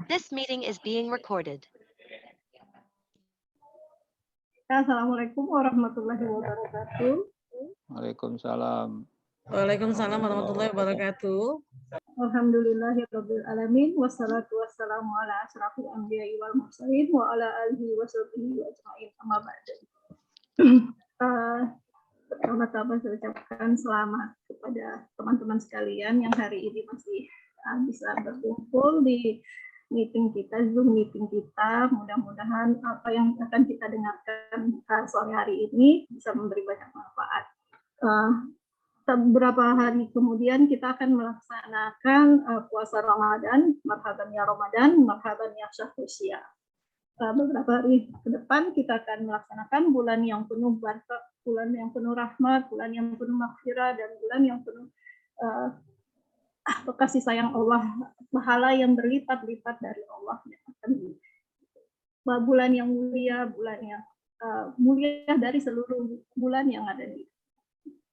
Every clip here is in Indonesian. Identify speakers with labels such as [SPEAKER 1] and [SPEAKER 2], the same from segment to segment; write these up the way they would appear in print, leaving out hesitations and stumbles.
[SPEAKER 1] This meeting is being recorded.
[SPEAKER 2] Assalamualaikum warahmatullahi wabarakatuh.
[SPEAKER 3] Waalaikumsalam.
[SPEAKER 4] Waalaikumsalam warahmatullahi wabarakatuh.
[SPEAKER 2] Alhamdulillahirabbil alamin wassalatu wassalamu ala asyrafil anbiya'i wal mursalin wa ala alihi washabihi ajmain amma ba'du. Pertama-tama saya ucapkan selamat kepada teman-teman sekalian yang hari ini masih bisa berkumpul di meeting kita, Zoom meeting kita. Mudah-mudahan apa yang akan kita dengarkan sore hari ini bisa memberi banyak manfaat. Beberapa hari kemudian kita akan melaksanakan puasa Ramadan, marhaban ya Ramadan, marhaban ya syahrul syiyam. Beberapa hari ke depan kita akan melaksanakan bulan yang penuh barakah, bulan yang penuh rahmat, bulan yang penuh maghfirah, dan bulan yang penuh kasih sayang Allah, pahala yang berlipat-lipat dari Allah. Bulan yang mulia, bulan yang mulia dari seluruh bulan yang ada di.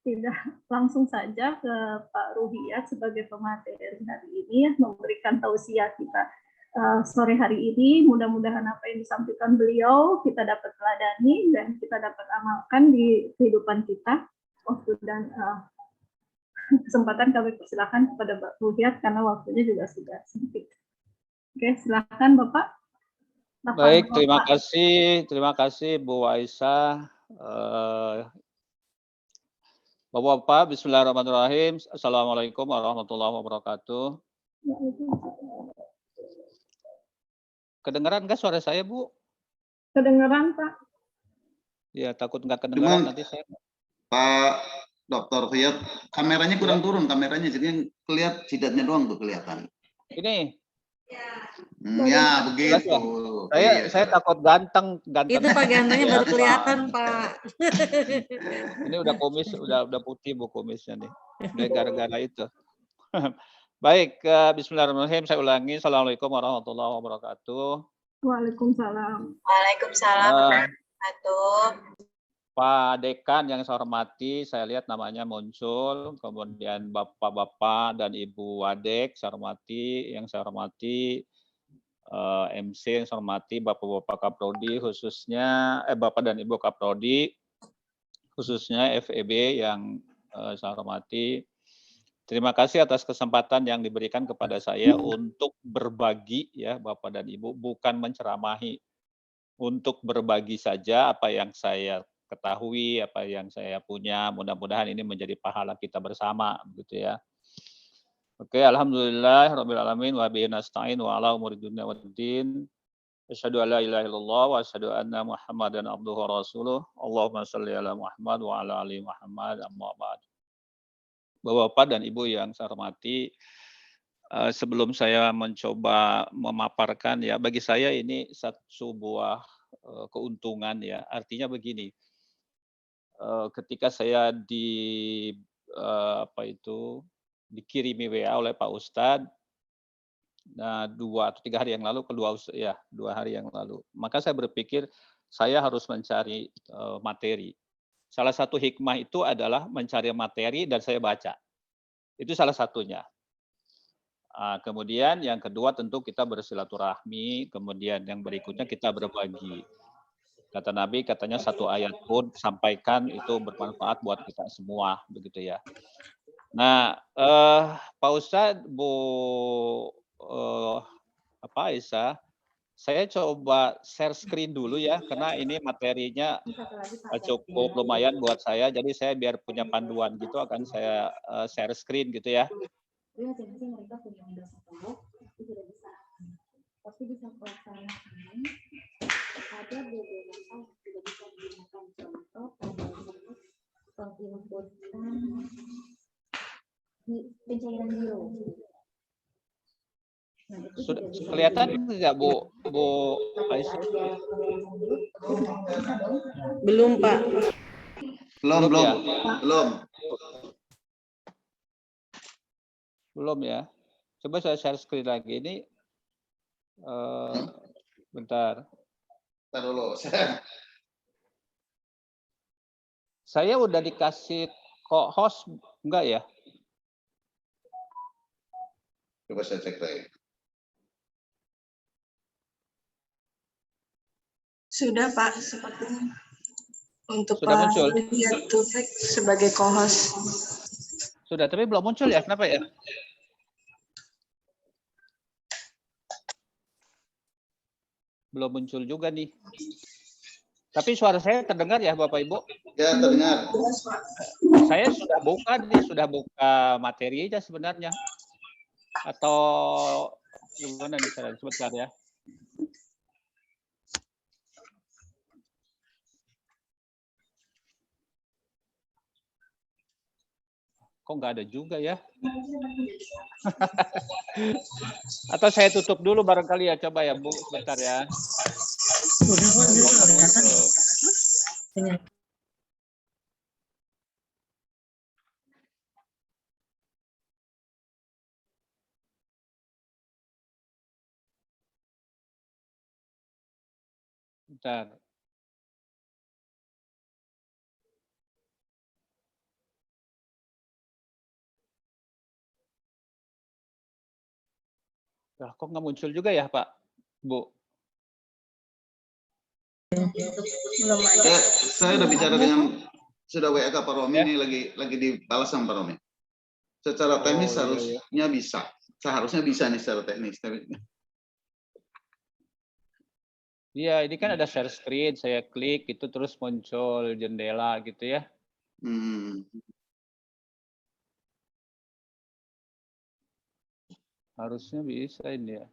[SPEAKER 2] Tidak langsung saja ke Pak Ruhiyat sebagai pemateri hari ini, memberikan tausiah kita sore hari ini. Mudah-mudahan apa yang disampaikan beliau kita dapat teladani dan kita dapat amalkan di kehidupan kita. Waktu dan kesempatan kami persilakan kepada Pak Ruhiyat karena waktunya juga sudah sempit. Oke, silakan Bapak.
[SPEAKER 3] Baik, terima kasih Bu Aisyah. Bapak-bapak, bismillahirrahmanirrahim. Assalamualaikum warahmatullahi wabarakatuh. Kedengeran nggak suara saya, Bu?
[SPEAKER 2] Kedengeran, Pak.
[SPEAKER 3] Ya, takut nggak kedengeran.
[SPEAKER 5] Cuman,
[SPEAKER 3] nanti saya.
[SPEAKER 5] Pak Dr. Ruhiyat, kameranya kurang turun, kameranya jadi yang kelihatan jidatnya doang tuh kelihatan.
[SPEAKER 3] Ini.
[SPEAKER 5] Ya, begitu.
[SPEAKER 3] Saya takut ganteng.
[SPEAKER 4] Itu Pak gantengnya baru kelihatan, Pak.
[SPEAKER 3] Ini udah kumis, udah putih Bu kumisnya nih. Gara-gara itu. Baik, bismillahirrahmanirrahim. Saya ulangi. Assalamualaikum warahmatullahi wabarakatuh.
[SPEAKER 2] Waalaikumsalam.
[SPEAKER 6] Waalaikumsalam warahmatullahi.
[SPEAKER 3] Pak Dekan yang saya hormati, saya lihat namanya muncul, kemudian Bapak-Bapak dan Ibu Wadek, saya hormati, MC yang saya hormati, Bapak-Bapak Kaprodi, khususnya Bapak dan Ibu Kaprodi, khususnya FEB yang saya hormati. Terima kasih atas kesempatan yang diberikan kepada saya untuk berbagi, ya Bapak dan Ibu, bukan menceramahi, untuk berbagi saja apa yang saya ketahui, apa yang saya punya. Mudah-mudahan ini menjadi pahala kita bersama, begitu ya. Oke, alhamdulillah rabbil alamin wa bihi nasta'in wa ala umuri dunya waddin. Asyhadu an la ilaha illallah wa asyhadu anna Muhammadan abduhu wa rasuluh. Allahumma shalli ala Muhammad wa ala ali Muhammad, amma ba'd. Bapak dan Ibu yang saya hormati, sebelum saya mencoba memaparkan, ya bagi saya ini sebuah keuntungan, ya. Artinya begini, ketika saya dikirimi WA oleh Pak Ustadz, nah 2 atau 3 hari yang lalu, 2 hari yang lalu, maka saya berpikir saya harus mencari materi. Salah satu hikmah itu adalah mencari materi dan saya baca. Itu salah satunya. Kemudian yang kedua tentu kita bersilaturahmi, kemudian yang berikutnya kita berbagi. Kata Nabi, katanya 1 ayat pun sampaikan itu bermanfaat buat kita semua, begitu ya. Nah, Pak Ustadz, Bu Aisyah, saya coba share screen dulu ya, karena ini materinya cukup lumayan buat saya, jadi saya biar punya panduan gitu akan saya share screen gitu ya. Sudah kelihatan nggak Bu Aisyah?
[SPEAKER 4] Belum, Pak.
[SPEAKER 3] Belum ya. Coba saya share screen lagi ini. Bentar.
[SPEAKER 5] Bentar dulu.
[SPEAKER 3] Saya udah dikasih kok host enggak ya?
[SPEAKER 5] Coba saya cek lagi.
[SPEAKER 7] Sudah Pak, sepertinya. Untuk
[SPEAKER 3] Sudah
[SPEAKER 7] Pak
[SPEAKER 3] muncul?
[SPEAKER 7] Riyad Taufik sebagai co-host.
[SPEAKER 3] Sudah, tapi belum muncul ya? Kenapa ya? Belum muncul juga nih. Tapi suara saya terdengar ya Bapak Ibu?
[SPEAKER 5] Ya, terdengar.
[SPEAKER 3] Saya sudah buka nih, sudah buka materinya sebenarnya. Atau gimana nih cara sebentar ya? Kok nggak ada juga ya? Atau saya tutup dulu barangkali ya, coba ya Bu, sebentar ya.
[SPEAKER 4] Udah kok, dia nggak kelihatan. Penyakit.
[SPEAKER 3] Bentar. Lah, kok nggak muncul juga ya Pak, Bu?
[SPEAKER 5] Saya udah bicara dengan sudah WA ke Pak Romi,
[SPEAKER 3] Ya.
[SPEAKER 5] ini lagi dibalas sama Pak Romi. Secara teknis
[SPEAKER 3] Oh, iya, iya.
[SPEAKER 5] harusnya bisa. Seharusnya bisa nih secara teknis.
[SPEAKER 3] Iya, ini kan ada share screen, saya klik itu terus muncul jendela gitu ya.
[SPEAKER 5] Hmm.
[SPEAKER 3] Harusnya bisa ini ya.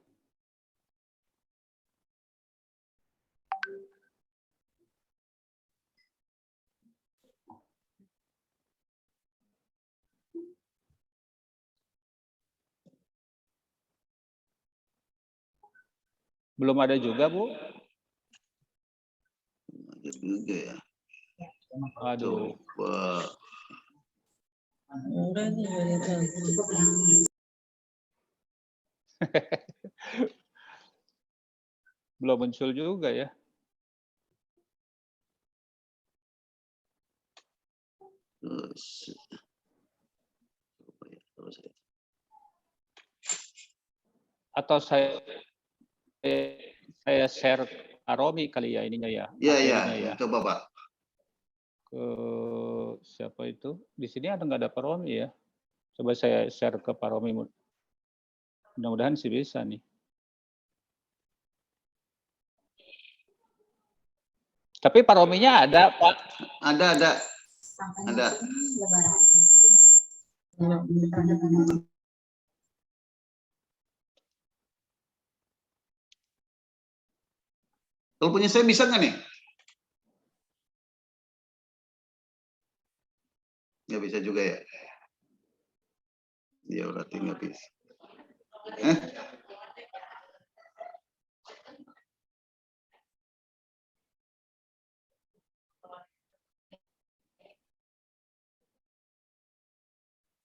[SPEAKER 3] Belum ada juga, Bu?
[SPEAKER 5] Ada juga ya.
[SPEAKER 3] Aduh.
[SPEAKER 5] Coba.
[SPEAKER 4] Enggak nih, nggak kelihatan.
[SPEAKER 3] Belum muncul juga ya.
[SPEAKER 5] Terus.
[SPEAKER 3] Atau saya share Aromi kali ya ininya ya.
[SPEAKER 5] Iya,
[SPEAKER 3] materinya
[SPEAKER 5] iya.
[SPEAKER 3] ya.
[SPEAKER 5] Coba Pak.
[SPEAKER 3] Ke siapa itu? Di sini ada nggak ada Pak Romi ya? Coba saya share ke Pak Romi. Mudah-mudahan sih bisa nih. Tapi Pak Rominya ada, Pak.
[SPEAKER 5] Ada. Kalau punya saya bisa nggak nih? Nggak bisa juga ya? Ya berarti nggak bisa.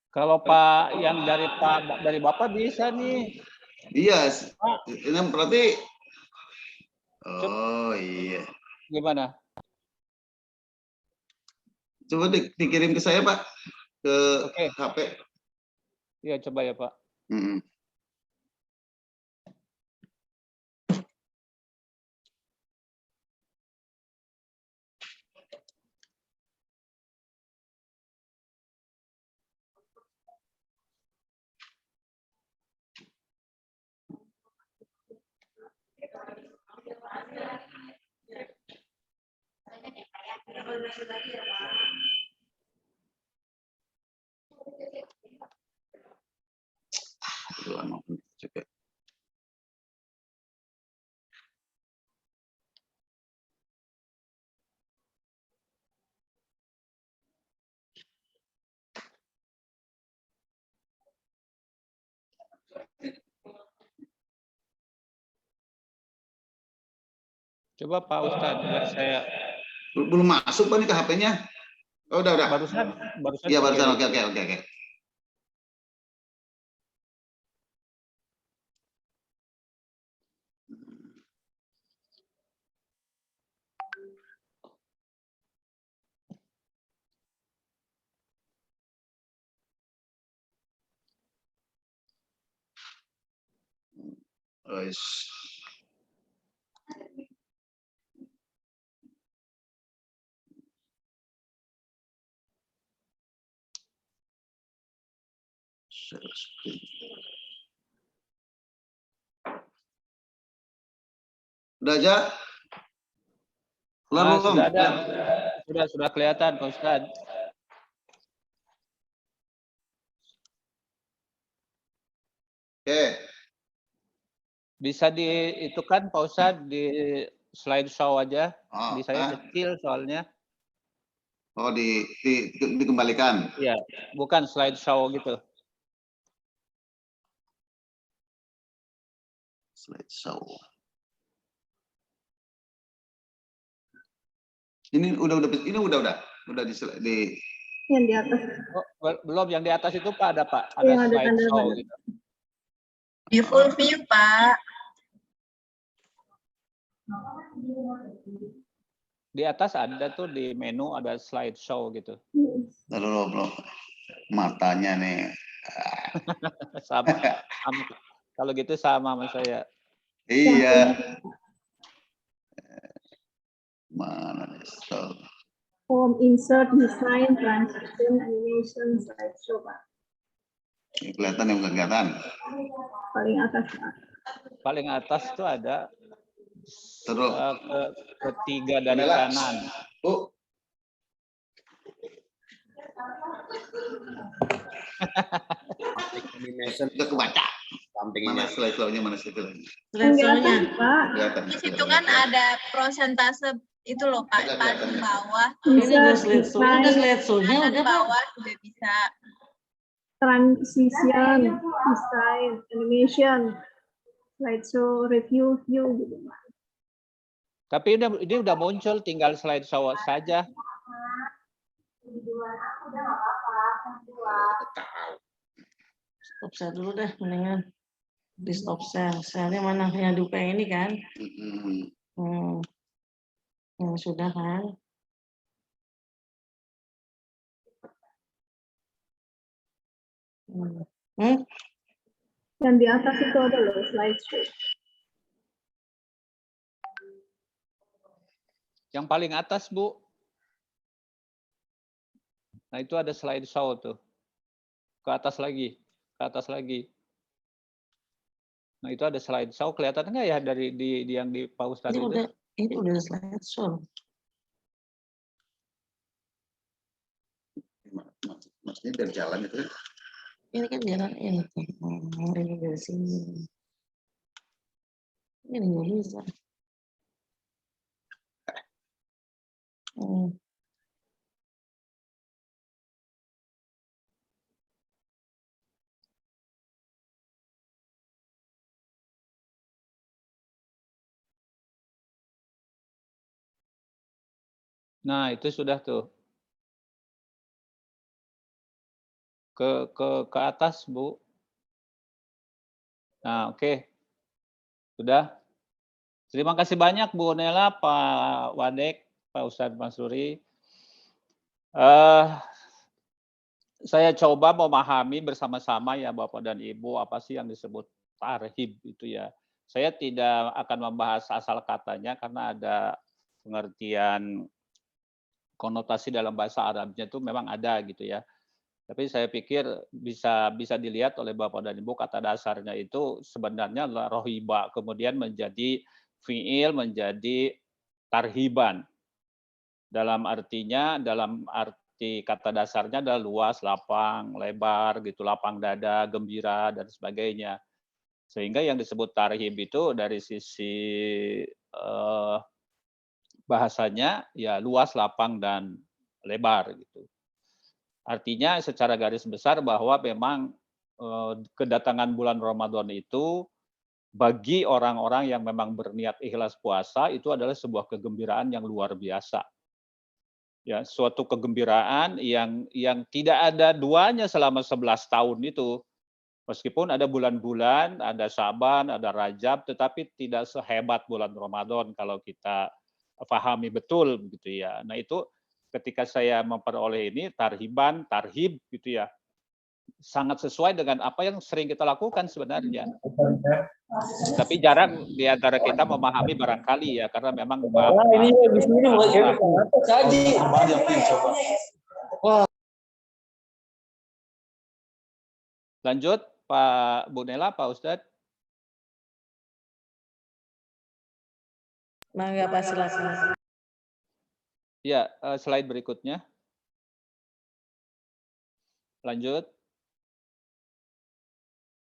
[SPEAKER 3] Kalau Pak yang dari Bapak bisa nih.
[SPEAKER 5] Iya.
[SPEAKER 3] Pak,
[SPEAKER 5] Ini berarti. Oh iya.
[SPEAKER 3] gimana?
[SPEAKER 5] Coba dikirim ke saya Pak. Ke
[SPEAKER 3] Oke.
[SPEAKER 5] HP.
[SPEAKER 3] Iya, coba ya Pak.
[SPEAKER 5] Hmm. Lama juga.
[SPEAKER 3] Coba Pak Ustadz biar saya
[SPEAKER 5] Belum masuk Pak nih ke HP-nya. Oh, udah.
[SPEAKER 3] barusan
[SPEAKER 5] Iya, barusan.
[SPEAKER 3] pakai-
[SPEAKER 5] Oke. Guys. Share screen. Udah aja? Keluar belum?
[SPEAKER 3] Sudah ada. Sudah kelihatan Pak Ustadz.
[SPEAKER 5] Oke.
[SPEAKER 3] Bisa itu kan Pak Ustadz di slideshow aja.
[SPEAKER 5] Oh,
[SPEAKER 3] Di saya kecil soalnya.
[SPEAKER 5] oh dikembalikan.
[SPEAKER 3] Iya, bukan slideshow gitu.
[SPEAKER 5] Slideshow. Ini udah di
[SPEAKER 2] Yang di atas.
[SPEAKER 3] Oh, belum, yang di atas itu Pak ada Pak, ada
[SPEAKER 2] Yang ada
[SPEAKER 3] slideshow
[SPEAKER 2] tanda-tanda.
[SPEAKER 3] gitu.
[SPEAKER 6] Di full view, Pak.
[SPEAKER 3] Di atas ada tuh di menu ada slideshow gitu.
[SPEAKER 5] Aduh, bro. Matanya nih.
[SPEAKER 3] Sama. Kalau gitu sama sama saya.
[SPEAKER 5] Iya. Mana nih? So.
[SPEAKER 2] Form, insert, design, transition, animation, slideshow, Pak.
[SPEAKER 5] Ini kelihatan yang kelihatan.
[SPEAKER 2] Paling atas, Pak.
[SPEAKER 3] Paling atas tuh ada
[SPEAKER 5] Terus.
[SPEAKER 3] ketiga dari kanan.
[SPEAKER 5] Bu. Udah kebaca. Mana slide-nya, mana slide-nya?
[SPEAKER 2] Yang di atas,
[SPEAKER 4] Slideshow-nya.
[SPEAKER 2] Pak.
[SPEAKER 5] Kelihatan.
[SPEAKER 6] Di situ kan ada prosentase itu loh, Pak. Paling bawah.
[SPEAKER 4] Ini udah
[SPEAKER 2] Insert,
[SPEAKER 4] slideshow-nya, udah
[SPEAKER 2] design,
[SPEAKER 4] slideshow-nya
[SPEAKER 6] Kanan
[SPEAKER 4] udah Pak.
[SPEAKER 6] bawah sudah bisa.
[SPEAKER 2] transition, design, animation, slideshow, review, view, gitu, Pak.
[SPEAKER 3] Tapi ini udah muncul, tinggal slideshow saja.
[SPEAKER 4] Stop share dulu deh, mendingan di stop share. Share-nya mana? Yang di UP ini kan? Sudah kan?
[SPEAKER 2] Yang di atas itu ada loh, slideshow.
[SPEAKER 3] Yang paling atas, Bu. Nah, itu ada slideshow tuh. Ke atas lagi. Ke atas lagi. Nah, itu ada slideshow. Kelihatan nggak ya dari yang di Pak Ustadz itu?
[SPEAKER 4] Ini udah slideshow.
[SPEAKER 5] Maksudnya dari jalan itu kan?
[SPEAKER 4] Ini kan jalan ini. Ini dari sini. Ini nggak bisa.
[SPEAKER 3] Nah, itu sudah tuh. Ke atas, Bu. Nah, oke. Sudah. Terima kasih banyak Bu Nela, Pak Wadek, Pak Ustadz Mansuri. Saya coba memahami bersama-sama ya Bapak dan Ibu apa sih yang disebut tarhib itu ya. Saya tidak akan membahas asal katanya karena ada pengertian konotasi dalam bahasa Arabnya itu memang ada gitu ya. Tapi saya pikir bisa dilihat oleh Bapak dan Ibu kata dasarnya itu sebenarnya adalah rohiba, kemudian menjadi fiil, menjadi tarhiban. Dalam arti kata dasarnya adalah luas, lapang, lebar, gitu, lapang dada, gembira, dan sebagainya. Sehingga yang disebut tarhib itu dari sisi bahasanya ya luas, lapang, dan lebar gitu. Artinya secara garis besar bahwa memang kedatangan bulan Ramadan itu bagi orang-orang yang memang berniat ikhlas puasa itu adalah sebuah kegembiraan yang luar biasa. Ya, suatu kegembiraan yang tidak ada duanya selama 11 tahun itu. Meskipun ada bulan-bulan, ada Syaban, ada Rajab, tetapi tidak sehebat bulan Ramadan kalau kita pahami betul begitu ya. Nah, itu ketika saya memperoleh ini tarhib gitu ya. Sangat sesuai dengan apa yang sering kita lakukan sebenarnya. Tapi jarang di antara kita memahami barangkali ya, karena memang
[SPEAKER 4] Ini habis minum apa saji.
[SPEAKER 3] Lanjut Pak Bu Nela, Pak Ustadz.
[SPEAKER 4] Mangga Pak, silakan.
[SPEAKER 3] Ya, slide berikutnya. Lanjut.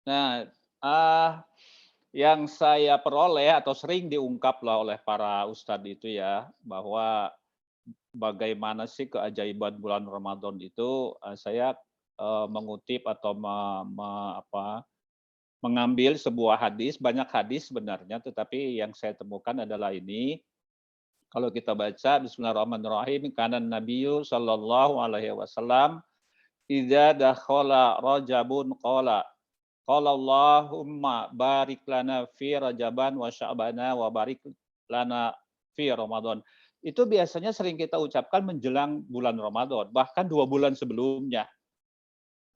[SPEAKER 3] Nah, yang saya peroleh atau sering diungkap lah oleh para ustadz itu ya, bahwa bagaimana sih keajaiban bulan Ramadan itu, saya mengutip atau mengambil sebuah hadis, banyak hadis sebenarnya, tetapi yang saya temukan adalah ini. Kalau kita baca Bismillahirrahmanirrahim, kana Nabiyyu sallallahu alaihi wasallam idza dakhala Rajabun qala Allahumma barik lana fi Rajaban wa Sya'bana wa barik lana fi Ramadan. Itu biasanya sering kita ucapkan menjelang bulan Ramadan, bahkan 2 bulan sebelumnya.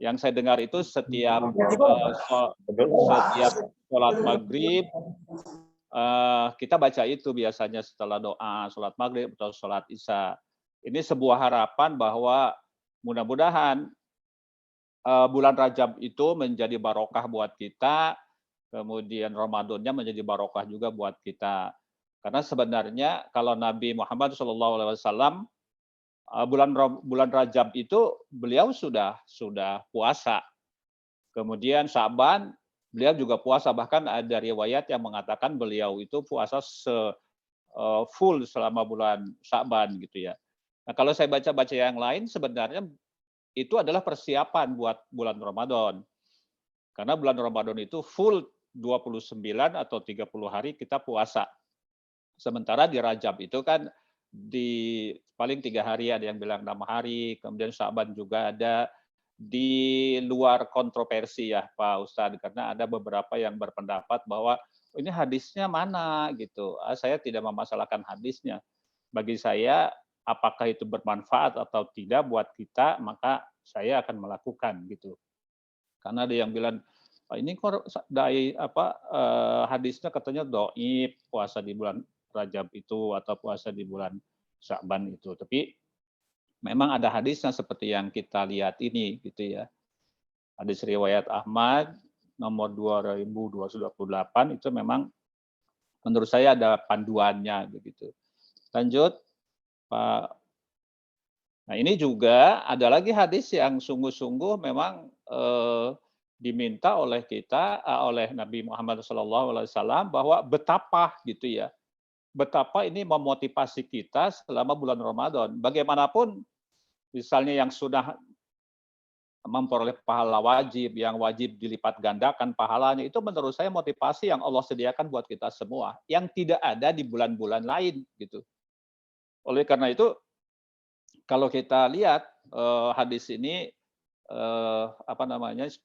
[SPEAKER 3] Yang saya dengar itu setiap sholat maghrib, kita baca itu biasanya setelah doa sholat maghrib atau sholat isya. Ini sebuah harapan bahwa mudah-mudahan bulan Rajab itu menjadi barokah buat kita, kemudian Ramadannya menjadi barokah juga buat kita. Karena sebenarnya kalau Nabi Muhammad SAW bulan Rajab itu beliau sudah puasa. Kemudian Sya'ban beliau juga puasa, bahkan ada riwayat yang mengatakan beliau itu puasa full selama bulan Sya'ban gitu ya. Nah, kalau saya baca-baca yang lain sebenarnya itu adalah persiapan buat bulan Ramadan. Karena bulan Ramadan itu full 29 atau 30 hari kita puasa. Sementara di Rajab itu kan di paling 3 hari, ada yang bilang 6 hari, kemudian Sya'ban juga ada, di luar kontroversi ya Pak Ustadz, karena ada beberapa yang berpendapat bahwa ini hadisnya mana gitu. Saya tidak memasalahkan hadisnya. Bagi saya apakah itu bermanfaat atau tidak buat kita, maka saya akan melakukan gitu. Karena ada yang bilang ini kok hadisnya katanya dhaif puasa di bulan Rajab itu atau puasa di bulan Sya'ban itu. Tapi memang ada hadisnya seperti yang kita lihat ini gitu ya. Hadis riwayat Ahmad nomor 2228 itu memang menurut saya ada panduannya begitu. Lanjut Pak. Nah, ini juga ada lagi hadis yang sungguh-sungguh memang diminta oleh kita, oleh Nabi Muhammad SAW bahwa betapa gitu ya, betapa ini memotivasi kita selama bulan Ramadan. Bagaimanapun, misalnya yang sudah memperoleh pahala wajib, yang wajib dilipat gandakan pahalanya, itu menurut saya motivasi yang Allah sediakan buat kita semua, yang tidak ada di bulan-bulan lain gitu. Oleh karena itu, kalau kita lihat hadis ini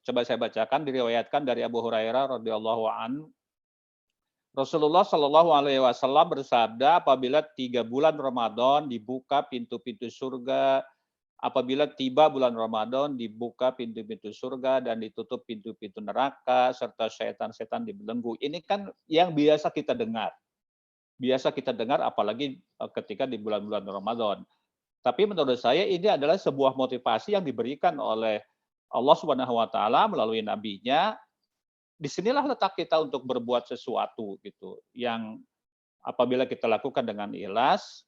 [SPEAKER 3] coba saya bacakan, diriwayatkan dari Abu Hurairah radhiyallahu anhu. Rasulullah Shallallahu alaihi wasallam bersabda, apabila 3 bulan Ramadan dibuka pintu-pintu surga, apabila tiba bulan Ramadan dibuka pintu-pintu surga dan ditutup pintu-pintu neraka serta setan-setan dibelenggu. Ini kan yang biasa kita dengar. Biasa kita dengar apalagi ketika di bulan-bulan Ramadan. Tapi menurut saya ini adalah sebuah motivasi yang diberikan oleh Allah Subhanahu wa taala melalui nabinya. Disinilah letak kita untuk berbuat sesuatu gitu. Yang apabila kita lakukan dengan ikhlas,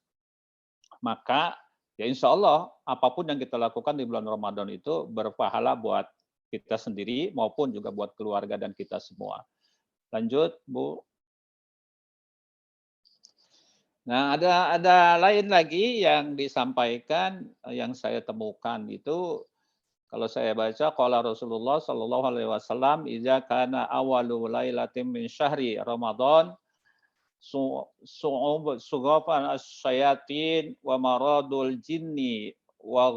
[SPEAKER 3] maka ya insya Allah apapun yang kita lakukan di bulan Ramadan itu berpahala buat kita sendiri maupun juga buat keluarga dan kita semua. Lanjut, Bu. Nah, ada lain lagi yang disampaikan yang saya temukan itu, kalau saya baca qala Rasulullah sallallahu alaihi wasallam idza kana awwalu lailatin min syahri Ramadan sughafan asyayatin wa maradul jinni wa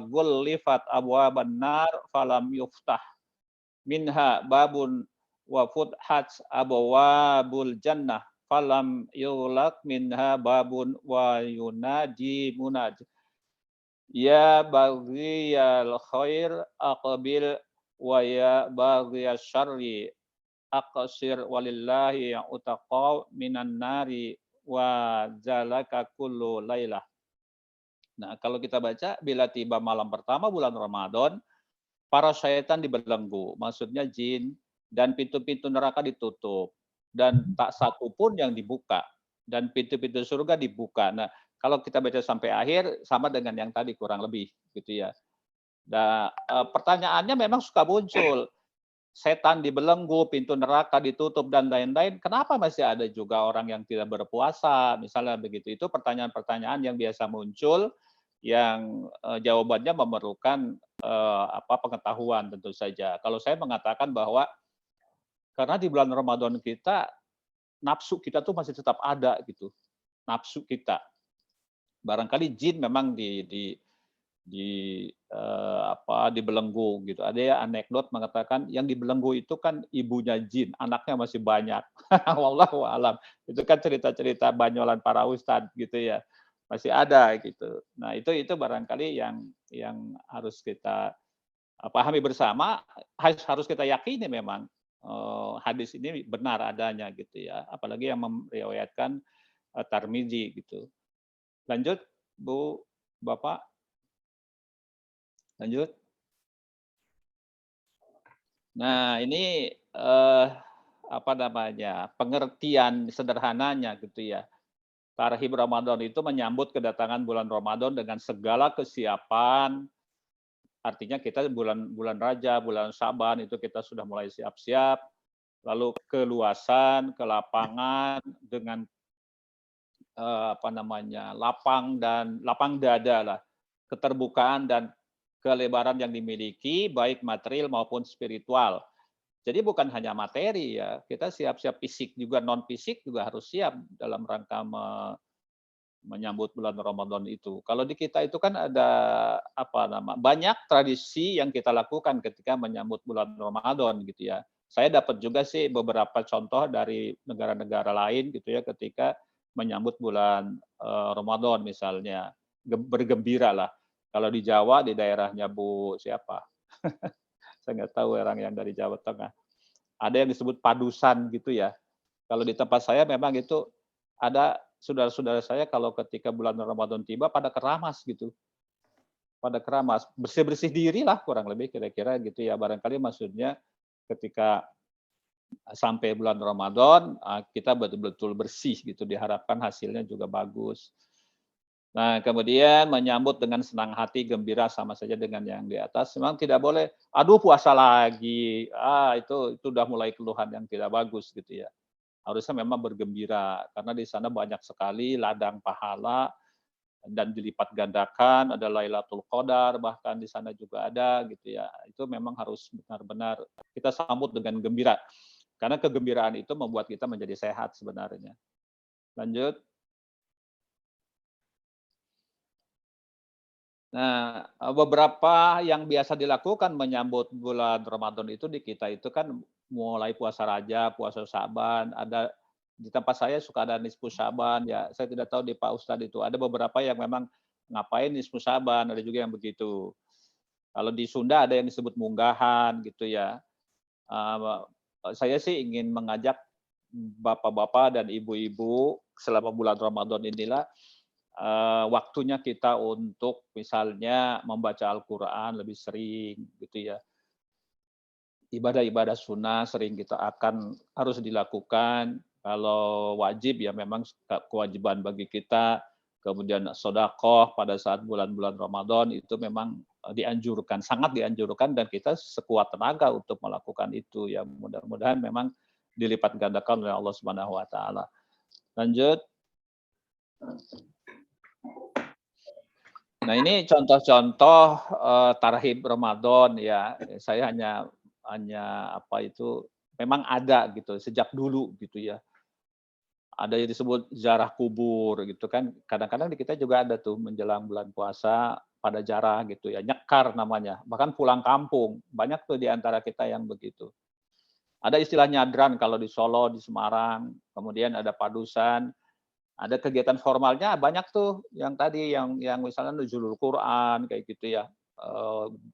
[SPEAKER 3] gullifat abwaban nar falam yuftah minha babun wa futhat abwabul jannah falam yughlaq minha babun wa yunadi munaj ya baghiyal khair aqbil wa ya baghiyasy syarri aqsir walillahi utaqau minan nari wa zalaka kullu lailah. Nah, kalau kita baca, bila tiba malam pertama bulan Ramadan, para syaitan dibelenggu, maksudnya jin, dan pintu-pintu neraka ditutup, dan tak satu pun yang dibuka, dan pintu-pintu surga dibuka. Nah, kalau kita baca sampai akhir, sama dengan yang tadi kurang lebih, gitu ya. Nah, pertanyaannya memang suka muncul, setan dibelenggu, pintu neraka ditutup, dan lain-lain, kenapa masih ada juga orang yang tidak berpuasa, misalnya begitu. Itu pertanyaan-pertanyaan yang biasa muncul, yang jawabannya memerlukan pengetahuan tentu saja. Kalau saya mengatakan bahwa karena di bulan Ramadan kita, nafsu kita tuh masih tetap ada gitu, nafsu kita. Barangkali jin memang dibelenggu gitu. Ada ya anekdot mengatakan yang dibelenggu itu kan ibunya jin, anaknya masih banyak. Wallahu alam. Itu kan cerita-cerita banyolan para ustadz gitu ya. Masih ada gitu. Nah, itu barangkali yang harus kita pahami bersama, harus kita yakini memang hadis ini benar adanya gitu ya. Apalagi yang meriwayatkan Tirmidzi gitu. Lanjut, Bu, Bapak. Lanjut. Nah, ini pengertian sederhananya gitu ya. Tarhib Ramadan itu menyambut kedatangan bulan Ramadan dengan segala kesiapan. Artinya kita bulan Rajab, bulan Syaban itu kita sudah mulai siap-siap. Lalu keluasan, kelapangan dengan lapang dada lah, keterbukaan dan kelebaran yang dimiliki baik material maupun spiritual. Jadi bukan hanya materi ya, kita siap-siap fisik juga, non fisik juga harus siap dalam rangka menyambut bulan Ramadan itu. Kalau di kita itu kan ada banyak tradisi yang kita lakukan ketika menyambut bulan Ramadan gitu ya. Saya dapat juga sih beberapa contoh dari negara-negara lain gitu ya ketika menyambut bulan Ramadan misalnya, bergembira lah. Kalau di Jawa, di daerahnya Bu siapa? Saya nggak tahu orang yang dari Jawa Tengah. Ada yang disebut padusan gitu ya. Kalau di tempat saya memang itu ada saudara-saudara saya kalau ketika bulan Ramadan tiba pada keramas gitu. Pada keramas, bersih-bersih diri lah kurang lebih kira-kira gitu ya. Barangkali maksudnya ketika sampai bulan Ramadan kita betul-betul bersih gitu, diharapkan hasilnya juga bagus. Nah, kemudian menyambut dengan senang hati, gembira sama saja dengan yang di atas. Memang tidak boleh, aduh puasa lagi. Itu udah mulai keluhan yang tidak bagus gitu ya. Harusnya memang bergembira karena di sana banyak sekali ladang pahala dan dilipat gandakan, ada Lailatul Qadar bahkan di sana juga ada gitu ya. Itu memang harus benar-benar kita sambut dengan gembira. Karena kegembiraan itu membuat kita menjadi sehat sebenarnya. Lanjut. Nah, beberapa yang biasa dilakukan menyambut bulan Ramadan itu di kita itu kan mulai puasa Rajab, puasa Syaban, ada di tempat saya suka ada nisfu Syaban ya. Saya tidak tahu di Pak Ustadz itu ada beberapa yang memang ngapain nisfu Syaban, ada juga yang begitu. Kalau di Sunda ada yang disebut munggahan gitu ya. Saya sih ingin mengajak bapak-bapak dan ibu-ibu selama bulan Ramadan inilah waktunya kita untuk misalnya membaca Al-Quran lebih sering gitu ya. Ibadah-ibadah sunnah sering kita harus dilakukan. Kalau wajib ya memang kewajiban bagi kita. Kemudian sedekah pada saat bulan-bulan Ramadan itu memang dianjurkan, sangat dianjurkan dan kita sekuat tenaga untuk melakukan itu ya. Mudah-mudahan memang dilipat gandakan oleh Allah Subhanahu wa taala. Lanjut. Nah, ini contoh-contoh tarhib Ramadan ya. Saya hanya memang ada gitu sejak dulu gitu ya. Ada yang disebut ziarah kubur gitu kan. Kadang-kadang di kita juga ada tuh menjelang bulan puasa pada ziarah gitu ya. Nyekar namanya. Bahkan pulang kampung. Banyak tuh di antara kita yang begitu. Ada istilah nyadran kalau di Solo, di Semarang. Kemudian ada padusan. Ada kegiatan formalnya banyak tuh yang tadi yang misalnya nuzulul Quran kayak gitu ya.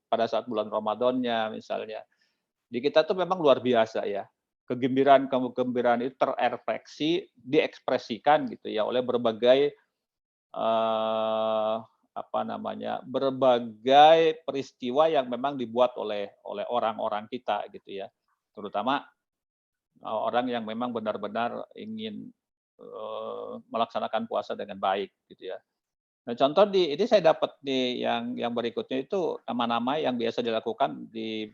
[SPEAKER 3] Pada saat bulan Ramadannya misalnya. Di kita tuh memang luar biasa ya. kegembiraan itu terrefleksi, diekspresikan gitu ya oleh berbagai berbagai peristiwa yang memang dibuat oleh orang-orang kita gitu ya, terutama orang yang memang benar-benar ingin melaksanakan puasa dengan baik gitu ya. Nah, contoh ini saya dapat di yang berikutnya itu nama-nama yang biasa dilakukan di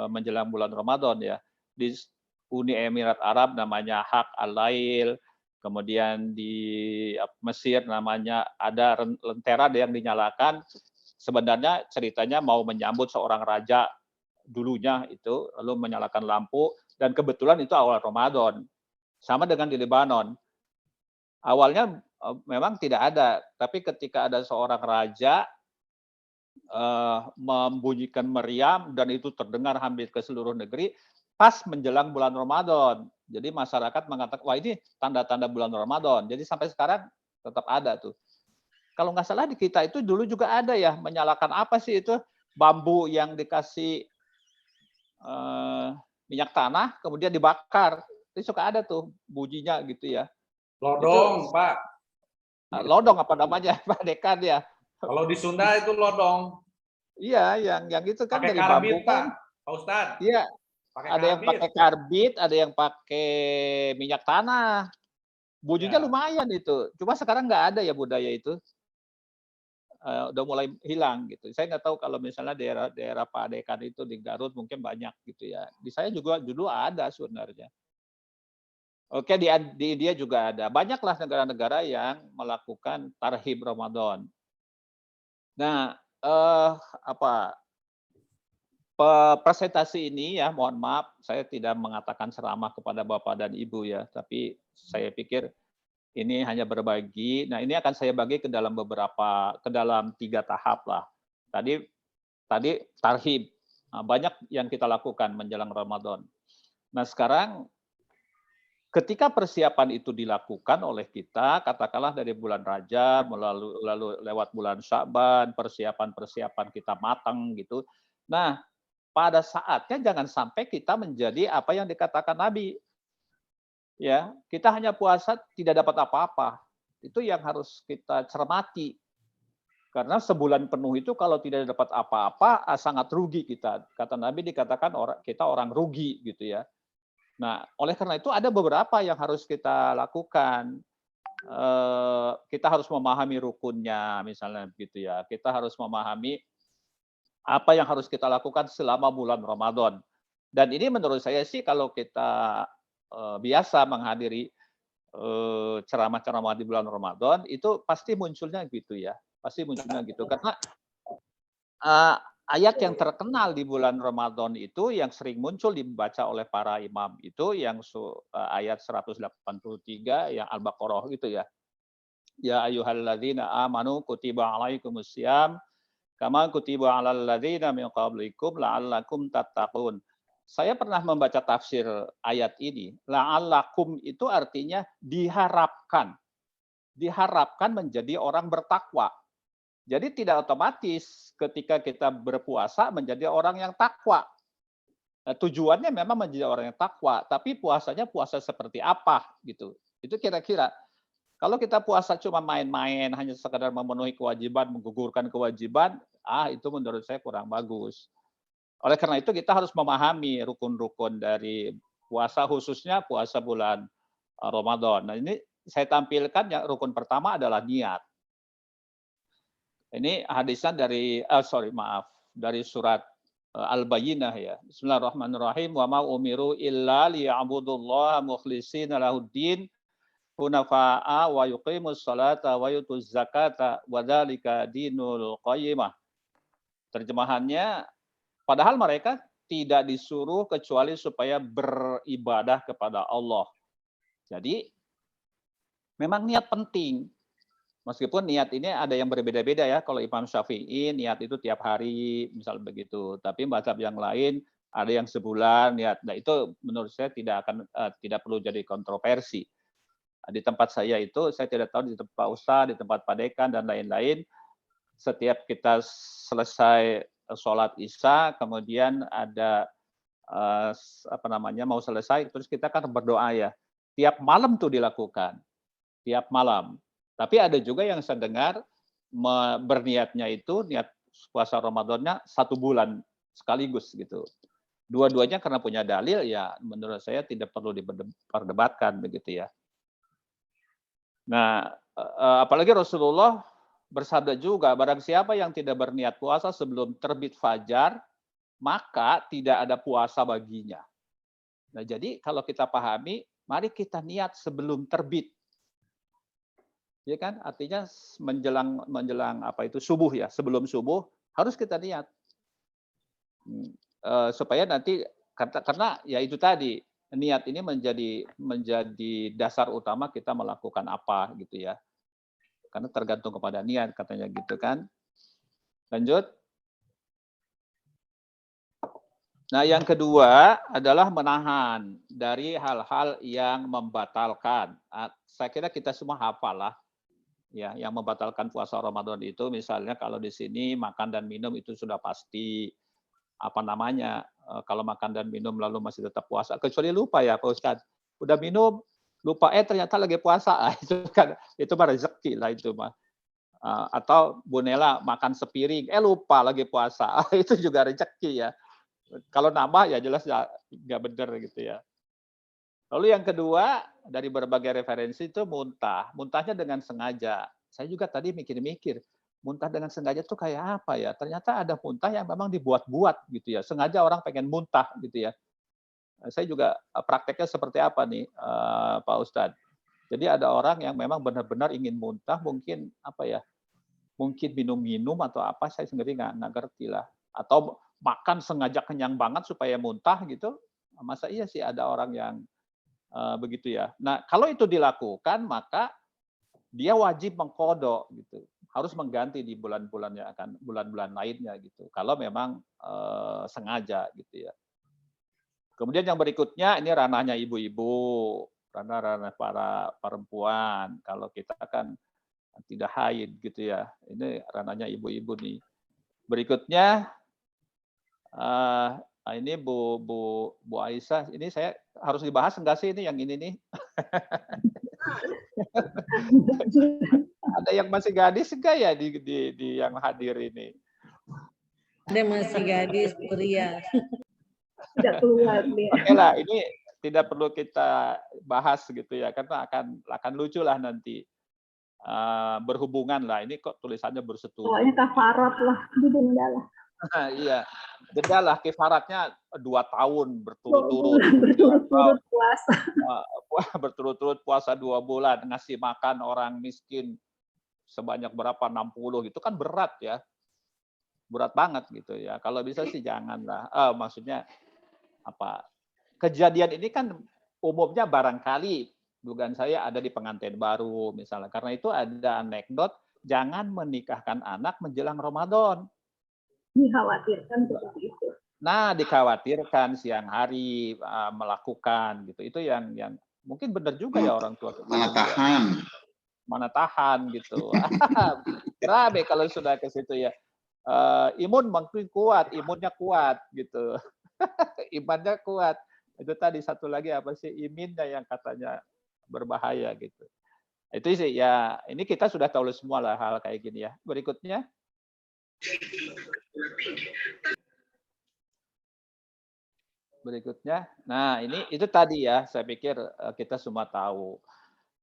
[SPEAKER 3] menjelang bulan Ramadan ya. Di Uni Emirat Arab namanya Haq al-Lail, kemudian di Mesir namanya ada lentera yang dinyalakan. Sebenarnya ceritanya mau menyambut seorang raja dulunya itu, lalu menyalakan lampu, dan kebetulan itu awal Ramadan. Sama dengan di Lebanon. Awalnya memang tidak ada, tapi ketika ada seorang raja membunyikan meriam dan itu terdengar hampir ke seluruh negeri pas menjelang bulan Ramadan. Jadi masyarakat mengatakan, wah ini tanda-tanda bulan Ramadan. Jadi sampai sekarang tetap ada tuh. Kalau nggak salah di kita itu dulu juga ada ya, menyalakan apa sih itu, bambu yang dikasih minyak tanah kemudian dibakar. Itu suka ada tuh bunyinya gitu ya.
[SPEAKER 8] Lodong,
[SPEAKER 3] itu,
[SPEAKER 8] Pak.
[SPEAKER 3] Lodong apa namanya, Pak Dekan ya?
[SPEAKER 8] Kalau di Sunda itu lodong.
[SPEAKER 3] Iya, yang itu kan
[SPEAKER 8] Pakai
[SPEAKER 3] dari
[SPEAKER 8] karbit,
[SPEAKER 3] bambu kan.
[SPEAKER 8] Pak Ustadz.
[SPEAKER 3] Iya,
[SPEAKER 8] Pakai
[SPEAKER 3] ada yang pakai karbit, ada yang pakai minyak tanah. Bunyinya
[SPEAKER 8] Ya.
[SPEAKER 3] lumayan itu. Cuma sekarang nggak ada ya budaya itu. Udah mulai hilang gitu. Saya nggak tahu kalau misalnya daerah Pak Dekan itu di Garut mungkin banyak gitu ya. Di saya juga dulu ada sebenarnya. Oke, di India juga ada. Banyaklah negara-negara yang melakukan tarhib Ramadan. Nah, presentasi ini ya, mohon maaf, saya tidak mengatakan ceramah kepada Bapak dan Ibu ya, tapi saya pikir ini hanya berbagi. Nah, ini akan saya bagi ke dalam 3 tahap lah. Tadi tarhib, banyak yang kita lakukan menjelang Ramadan. Nah, sekarang ketika persiapan itu dilakukan oleh kita, katakanlah dari bulan Rajab, lalu lewat bulan Sya'ban, persiapan kita matang gitu. Nah, pada saatnya jangan sampai kita menjadi apa yang dikatakan Nabi. Ya, kita hanya puasa tidak dapat apa-apa. Itu yang harus kita cermati. Karena sebulan penuh itu kalau tidak dapat apa-apa, sangat rugi kita. Kata Nabi dikatakan kita orang rugi gitu ya. Nah, oleh karena itu ada beberapa yang harus kita lakukan. Kita harus memahami rukunnya, misalnya begitu ya. Kita harus memahami apa yang harus kita lakukan selama bulan Ramadan. Dan ini menurut saya sih kalau kita biasa menghadiri ceramah-ceramah di bulan Ramadan, itu pasti munculnya gitu ya. Pasti munculnya gitu. Karena ayat yang terkenal di bulan Ramadan itu yang sering muncul dibaca oleh para imam itu yang ayat 183 yang Al-Baqarah gitu ya. Ya ayyuhalladzina amanu kutiba alaikumusiyam kama kutiba alal ladzina min qablikum la'allakum tattaqun. Saya pernah membaca tafsir ayat ini. La'allakum itu artinya diharapkan. Diharapkan menjadi orang bertakwa. Jadi tidak otomatis ketika kita berpuasa menjadi orang yang takwa. Nah, tujuannya memang menjadi orang yang takwa, tapi puasanya puasa seperti apa gitu. Itu kira-kira. Kalau kita puasa cuma main-main, hanya sekadar memenuhi kewajiban, menggugurkan kewajiban, itu menurut saya kurang bagus. Oleh karena itu kita harus memahami rukun-rukun dari puasa, khususnya puasa bulan Ramadan. Nah, ini saya tampilkan yang rukun pertama adalah niat. Ini hadisnya dari surat Al-Bayyinah ya. Bismillahirrahmanirrahim. Wa ma umiru illa liya'budullaha mukhlishina lahuddin hunafa'a wa yuqimus salata wa yutuz zakata wa dzalika dinul qayyimah. Terjemahannya, padahal mereka tidak disuruh kecuali supaya beribadah kepada Allah. Jadi memang niat penting. Meskipun niat ini ada yang berbeda-beda ya. Kalau Imam Syafi'i niat itu tiap hari, misal begitu. Tapi mazhab yang lain ada yang sebulan niat. Nah, itu menurut saya tidak perlu jadi kontroversi. Di tempat saya itu, saya tidak tahu di tempat Pak Ustadz, di tempat Pak Dekan dan lain-lain. Setiap kita selesai sholat Isya, kemudian ada mau selesai, terus kita kan berdoa ya. Tiap malam tuh dilakukan, tiap malam. Tapi ada juga yang saya dengar berniatnya itu niat puasa Ramadannya 1 bulan sekaligus gitu. Dua-duanya karena punya dalil ya menurut saya tidak perlu diperdebatkan begitu ya. Nah, apalagi Rasulullah bersabda juga, barang siapa yang tidak berniat puasa sebelum terbit fajar, maka tidak ada puasa baginya. Nah, jadi kalau kita pahami, mari kita niat sebelum terbit. Ya kan? Artinya menjelang apa itu subuh ya, sebelum subuh harus kita niat. Supaya nanti karena ya itu tadi, niat ini menjadi dasar utama kita melakukan apa gitu ya. Karena tergantung kepada niat katanya gitu kan. Lanjut. Nah, yang kedua adalah menahan dari hal-hal yang membatalkan. Saya kira kita semua hafal lah. Ya, yang membatalkan puasa Ramadan itu misalnya kalau di sini makan dan minum itu sudah pasti kalau makan dan minum lalu masih tetap puasa, kecuali lupa ya Pak Ustadz, udah minum lupa ternyata lagi puasa, itu kan itu mah rezeki lah itu mah. Atau Bu Nela makan sepiring lupa lagi puasa, itu juga rezeki ya. Kalau nambah ya jelas nggak benar gitu ya. Lalu yang kedua, dari berbagai referensi itu muntahnya dengan sengaja. Saya juga tadi mikir-mikir, muntah dengan sengaja itu kayak apa ya? Ternyata ada muntah yang memang dibuat-buat gitu ya. Sengaja orang pengen muntah gitu ya. Saya juga prakteknya seperti apa nih, Pak Ustadz? Jadi ada orang yang memang benar-benar ingin muntah, mungkin apa ya? Mungkin minum-minum atau apa, saya sendiri nggak ngerti lah. Atau makan sengaja kenyang banget supaya muntah gitu. Masa iya sih ada orang yang begitu ya. Nah, kalau itu dilakukan maka dia wajib mengkodok gitu. Harus mengganti di bulan-bulan yang akan bulan-bulan lainnya gitu. Kalau memang sengaja gitu ya. Kemudian yang berikutnya ini ranahnya ibu-ibu, ranah para perempuan. Kalau kita kan tidak haid gitu ya. Ini ranahnya ibu-ibu nih. Berikutnya ini Bu Aisyah, ini saya harus dibahas enggak sih ini yang ini nih? Ada yang masih gadis enggak ya di yang hadir ini?
[SPEAKER 4] Ada masih gadis, Kuria.
[SPEAKER 2] Tidak keluar dia.
[SPEAKER 3] Oke lah, ini tidak perlu kita bahas gitu ya, karena akan lucu lah nanti. Berhubungan lah, ini kok tulisannya bersetuju.
[SPEAKER 2] Pokoknya kafarat lah, didenda lah.
[SPEAKER 3] Iya, denda lah kifaratnya 2 tahun berturut-turut.
[SPEAKER 2] Berturut-turut puasa.
[SPEAKER 3] Berturut-turut puasa 2 bulan, ngasih makan orang miskin sebanyak berapa 60 gitu kan berat ya. Berat banget gitu ya. Kalau bisa sih janganlah. Maksudnya apa? Kejadian ini kan umumnya barangkali dugaan saya ada di pengantin baru misalnya. Karena itu ada anekdot jangan menikahkan anak menjelang Ramadan.
[SPEAKER 2] Dikhawatirkan seperti itu.
[SPEAKER 3] Nah, dikhawatirkan siang hari melakukan gitu. Itu yang mungkin benar juga ya orang tua. Mana tahan gitu. Rabe kalau sudah ke situ ya. Imun makin kuat, imunnya kuat gitu. Imannya kuat. Itu tadi satu lagi apa sih iminnya yang katanya berbahaya gitu. Itu sih ya, ini kita sudah tahu semua lah hal kayak gini ya. Berikutnya. Nah ini itu tadi ya, saya pikir kita semua tahu.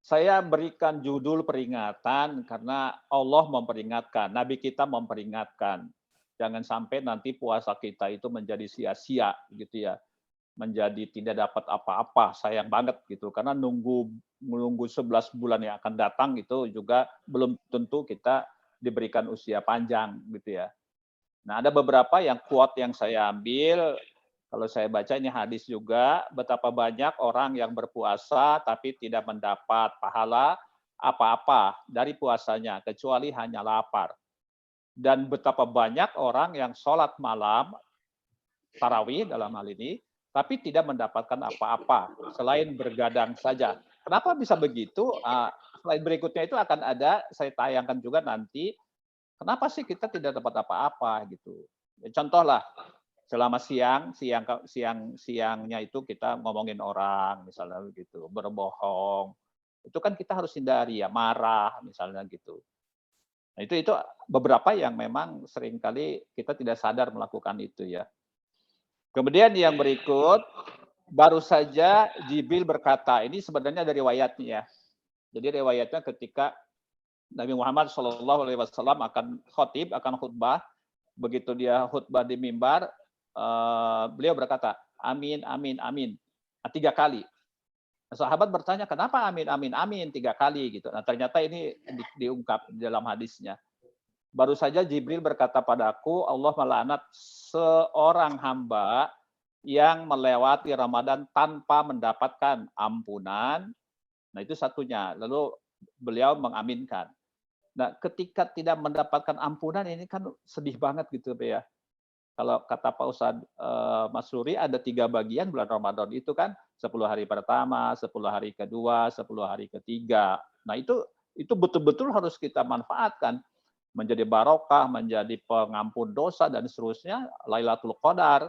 [SPEAKER 3] Saya berikan judul peringatan karena Allah memperingatkan, Nabi kita memperingatkan. Jangan sampai nanti puasa kita itu menjadi sia-sia gitu ya. Menjadi tidak dapat apa-apa, sayang banget gitu. Karena nunggu 11 bulan yang akan datang itu juga belum tentu kita diberikan usia panjang gitu ya. Nah, ada beberapa yang quote yang saya ambil, kalau saya baca ini hadis juga, betapa banyak orang yang berpuasa tapi tidak mendapat pahala apa-apa dari puasanya, kecuali hanya lapar. Dan betapa banyak orang yang sholat malam, tarawih dalam hal ini, tapi tidak mendapatkan apa-apa, selain bergadang saja. Kenapa bisa begitu? Slide berikutnya itu akan ada, saya tayangkan juga nanti, kenapa sih kita tidak dapat apa-apa gitu. Contoh lah, selama siangnya itu kita ngomongin orang misalnya begitu, berbohong. Itu kan kita harus hindari ya, marah misalnya gitu. Nah, itu beberapa yang memang seringkali kita tidak sadar melakukan itu ya. Kemudian yang berikut, baru saja Jibril berkata, ini sebenarnya dari riwayatnya ya. Jadi riwayatnya ketika Nabi Muhammad SAW akan khutbah, begitu dia khutbah di mimbar, beliau berkata, amin, amin, amin, 3 kali. Sahabat bertanya, kenapa amin, amin, amin 3 kali gitu. Nah ternyata ini diungkap di dalam hadisnya. Baru saja Jibril berkata padaku, Allah melaknat seorang hamba yang melewati Ramadan tanpa mendapatkan ampunan. Nah itu satunya. Lalu beliau mengaminkan. Nah ketika tidak mendapatkan ampunan ini kan sedih banget gitu ya. Kalau kata Pak Ustadz Masruri ada 3 bagian bulan Ramadan itu kan 10 hari pertama, 10 hari kedua, 10 hari ketiga. Nah itu betul-betul harus kita manfaatkan. Menjadi barokah, menjadi pengampun dosa, dan seterusnya, Lailatul Qadar.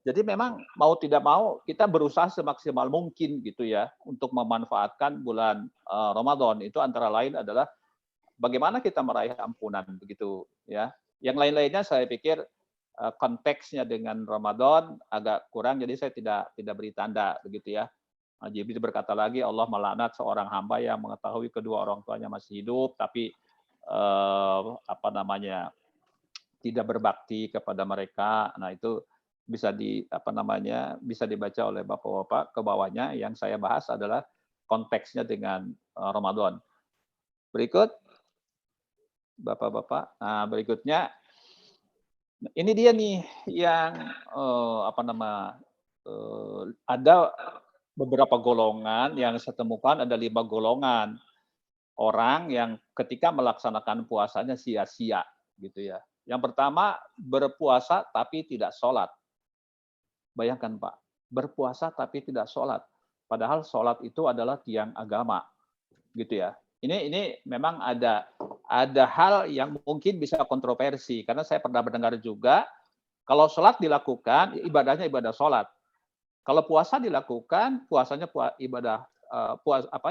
[SPEAKER 3] Jadi memang mau tidak mau, kita berusaha semaksimal mungkin gitu ya, untuk memanfaatkan bulan Ramadan. Itu antara lain adalah bagaimana kita meraih ampunan, begitu ya. Yang lain-lainnya saya pikir konteksnya dengan Ramadan agak kurang, jadi saya tidak beri tanda, begitu ya. Jibril berkata lagi, Allah melaknat seorang hamba yang mengetahui kedua orang tuanya masih hidup, tapi tidak berbakti kepada mereka. Nah itu bisa bisa dibaca oleh bapak-bapak ke bawahnya. Yang saya bahas adalah konteksnya dengan Ramadan. Berikut bapak-bapak. Nah berikutnya ini dia nih yang ada beberapa golongan yang saya temukan, ada 5 golongan orang yang ketika melaksanakan puasanya sia-sia gitu ya. Yang pertama, berpuasa tapi tidak sholat. Bayangkan Pak, berpuasa tapi tidak sholat. Padahal sholat itu adalah tiang agama, gitu ya. Ini memang ada hal yang mungkin bisa kontroversi, karena saya pernah mendengar juga kalau sholat dilakukan, ibadahnya ibadah sholat. Kalau puasa dilakukan, puasanya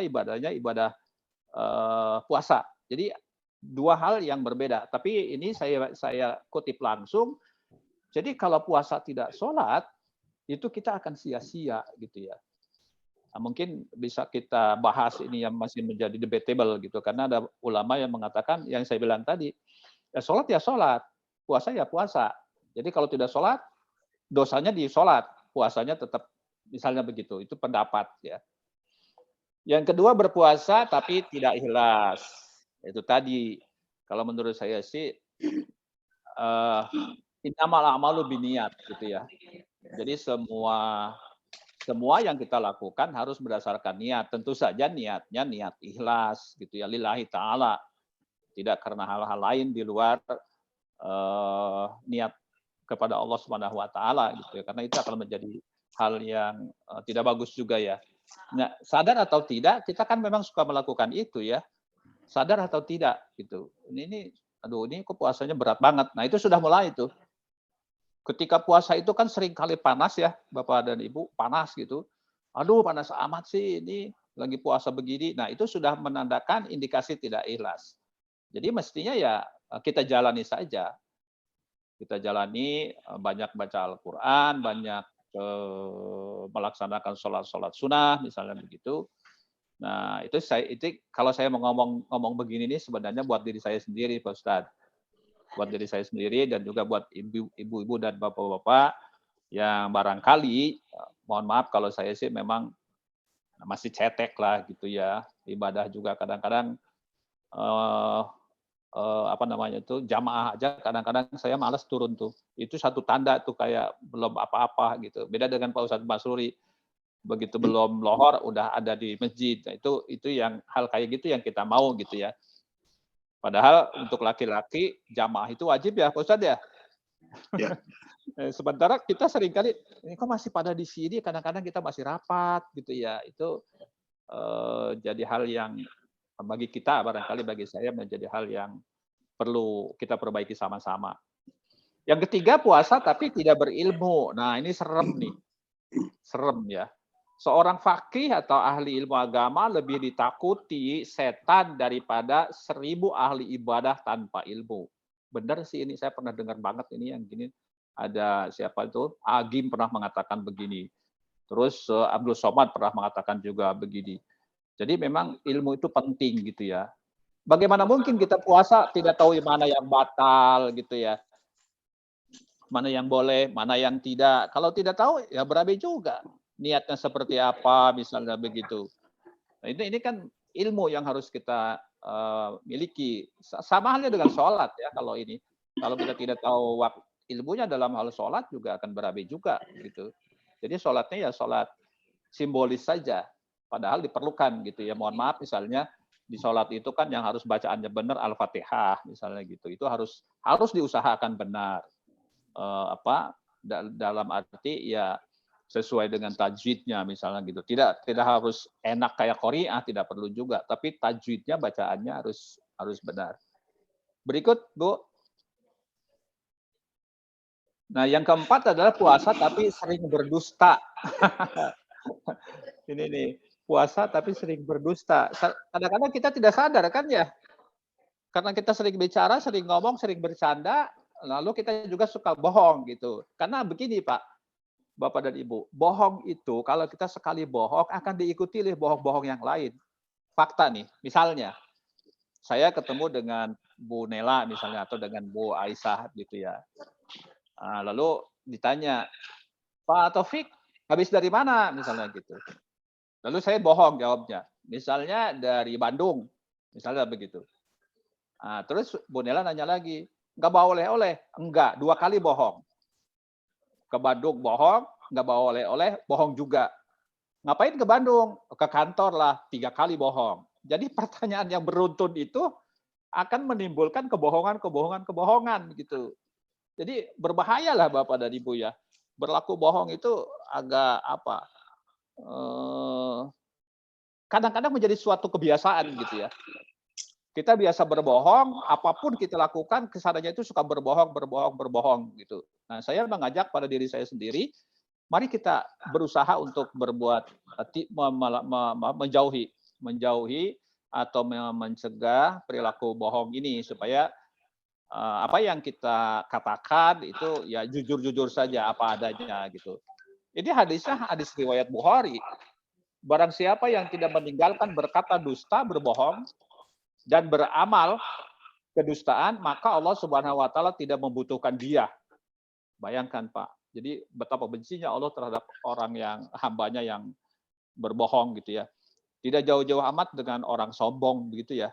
[SPEAKER 3] ibadahnya ibadah puasa. Jadi 2 hal yang berbeda. Tapi ini saya kutip langsung. Jadi kalau puasa tidak sholat, itu kita akan sia-sia gitu ya. Nah, mungkin bisa kita bahas ini yang masih menjadi debatable gitu, karena ada ulama yang mengatakan yang saya bilang tadi, ya sholat ya sholat, puasa ya puasa. Jadi kalau tidak sholat, dosanya di sholat, puasanya tetap misalnya begitu. Itu pendapat ya. Yang kedua, berpuasa tapi tidak ikhlas. Itu tadi, kalau menurut saya sih, innamal a'malu binniyat gitu ya. Jadi semua yang kita lakukan harus berdasarkan niat. Tentu saja niatnya niat ikhlas gitu ya, lillahi ta'ala. Tidak karena hal-hal lain di luar niat kepada Allah Subhanahu wa taala gitu ya. Karena itu akan menjadi hal yang tidak bagus juga ya. Nah, sadar atau tidak, kita kan memang suka melakukan itu ya. Sadar atau tidak gitu. Ini kok puasanya berat banget. Nah, itu sudah mulai itu. Ketika puasa itu kan sering kali panas ya, Bapak dan Ibu, panas gitu. Aduh, panas amat sih ini, lagi puasa begini. Nah, itu sudah menandakan indikasi tidak ikhlas. Jadi mestinya ya kita jalani saja. Kita jalani, banyak baca Al-Qur'an, banyak melaksanakan sholat sunnah misalnya begitu. Nah itu kalau saya mau ngomong begini nih sebenarnya buat diri saya sendiri Pak Ustadz, buat diri saya sendiri dan juga buat ibu-ibu dan bapak-bapak yang barangkali mohon maaf kalau saya sih memang masih cetek lah gitu ya, ibadah juga kadang-kadang jamaah aja kadang-kadang saya malas turun tuh. Itu satu tanda tuh kayak belum apa-apa gitu. Beda dengan Pak Ustadz Masruri. Begitu belum lohor udah ada di masjid. Nah, itu yang hal kayak gitu yang kita mau gitu ya. Padahal untuk laki-laki jamaah itu wajib ya Pak Ustadz ya.
[SPEAKER 5] Ya.
[SPEAKER 3] Sementara kita seringkali ini kok masih pada di sini, kadang-kadang kita masih rapat gitu ya. Itu jadi hal yang bagi kita, barangkali bagi saya menjadi hal yang perlu kita perbaiki sama-sama. Yang ketiga, puasa tapi tidak berilmu. Nah, ini serem nih. Serem ya. Seorang fakih atau ahli ilmu agama lebih ditakuti setan daripada 1000 ahli ibadah tanpa ilmu. Benar sih ini, saya pernah dengar banget ini yang gini. Ada siapa itu? Agim pernah mengatakan begini. Terus Abdul Somad pernah mengatakan juga begini. Jadi memang ilmu itu penting gitu ya. Bagaimana mungkin kita puasa tidak tahu mana yang batal gitu ya. Mana yang boleh, mana yang tidak. Kalau tidak tahu ya berabe juga. Niatnya seperti apa misalnya begitu. Nah, ini kan ilmu yang harus kita miliki. Sama halnya dengan sholat ya kalau ini. Kalau kita tidak tahu ilmunya dalam hal sholat juga akan berabe juga gitu. Jadi sholatnya ya sholat simbolis saja. Padahal diperlukan gitu ya. Mohon maaf misalnya di sholat itu kan yang harus bacaannya benar Al-Fatihah misalnya gitu. Itu harus diusahakan benar. Dalam arti ya sesuai dengan tajwidnya misalnya gitu. Tidak harus enak kayak Qori'ah, tidak perlu juga, tapi tajwidnya bacaannya harus benar. Berikut, Bu. Nah, yang keempat adalah puasa tapi sering berdusta. Ini nih, puasa tapi sering berdusta. Kadang-kadang kita tidak sadar kan ya? Karena kita sering bicara, sering ngomong, sering bercanda, lalu kita juga suka bohong gitu. Karena begini, Pak. Bapak dan Ibu, bohong itu kalau kita sekali bohong akan diikuti oleh bohong-bohong yang lain. Fakta nih, misalnya saya ketemu dengan Bu Nela misalnya atau dengan Bu Aisyah gitu ya. Lalu ditanya, Pak Taufik habis dari mana misalnya gitu. Lalu saya bohong jawabnya. Misalnya dari Bandung, misalnya begitu. Terus Bu Nela nanya lagi, nggak bawa oleh-oleh? Enggak, 2 kali bohong. Ke Bandung bohong, nggak bawa oleh-oleh, bohong juga. Ngapain ke Bandung? Ke kantor lah, 3 kali bohong. Jadi pertanyaan yang beruntun itu akan menimbulkan kebohongan gitu. Jadi berbahayalah Bapak dan Ibu ya. Berlaku bohong itu agak kadang-kadang menjadi suatu kebiasaan gitu ya. Kita biasa berbohong, apapun kita lakukan, kesannya itu suka berbohong gitu. Nah, saya mengajak pada diri saya sendiri, mari kita berusaha untuk berbuat menjauhi atau mencegah perilaku bohong ini supaya apa yang kita katakan itu ya jujur-jujur saja apa adanya gitu. Ini hadisnya hadis riwayat Bukhari. Barang siapa yang tidak meninggalkan berkata dusta, berbohong, dan beramal kedustaan, maka Allah Subhanahu wa taala tidak membutuhkan dia. Bayangkan, Pak. Jadi betapa bencinya Allah terhadap orang yang hambanya yang berbohong gitu ya. Tidak jauh-jauh amat dengan orang sombong begitu ya.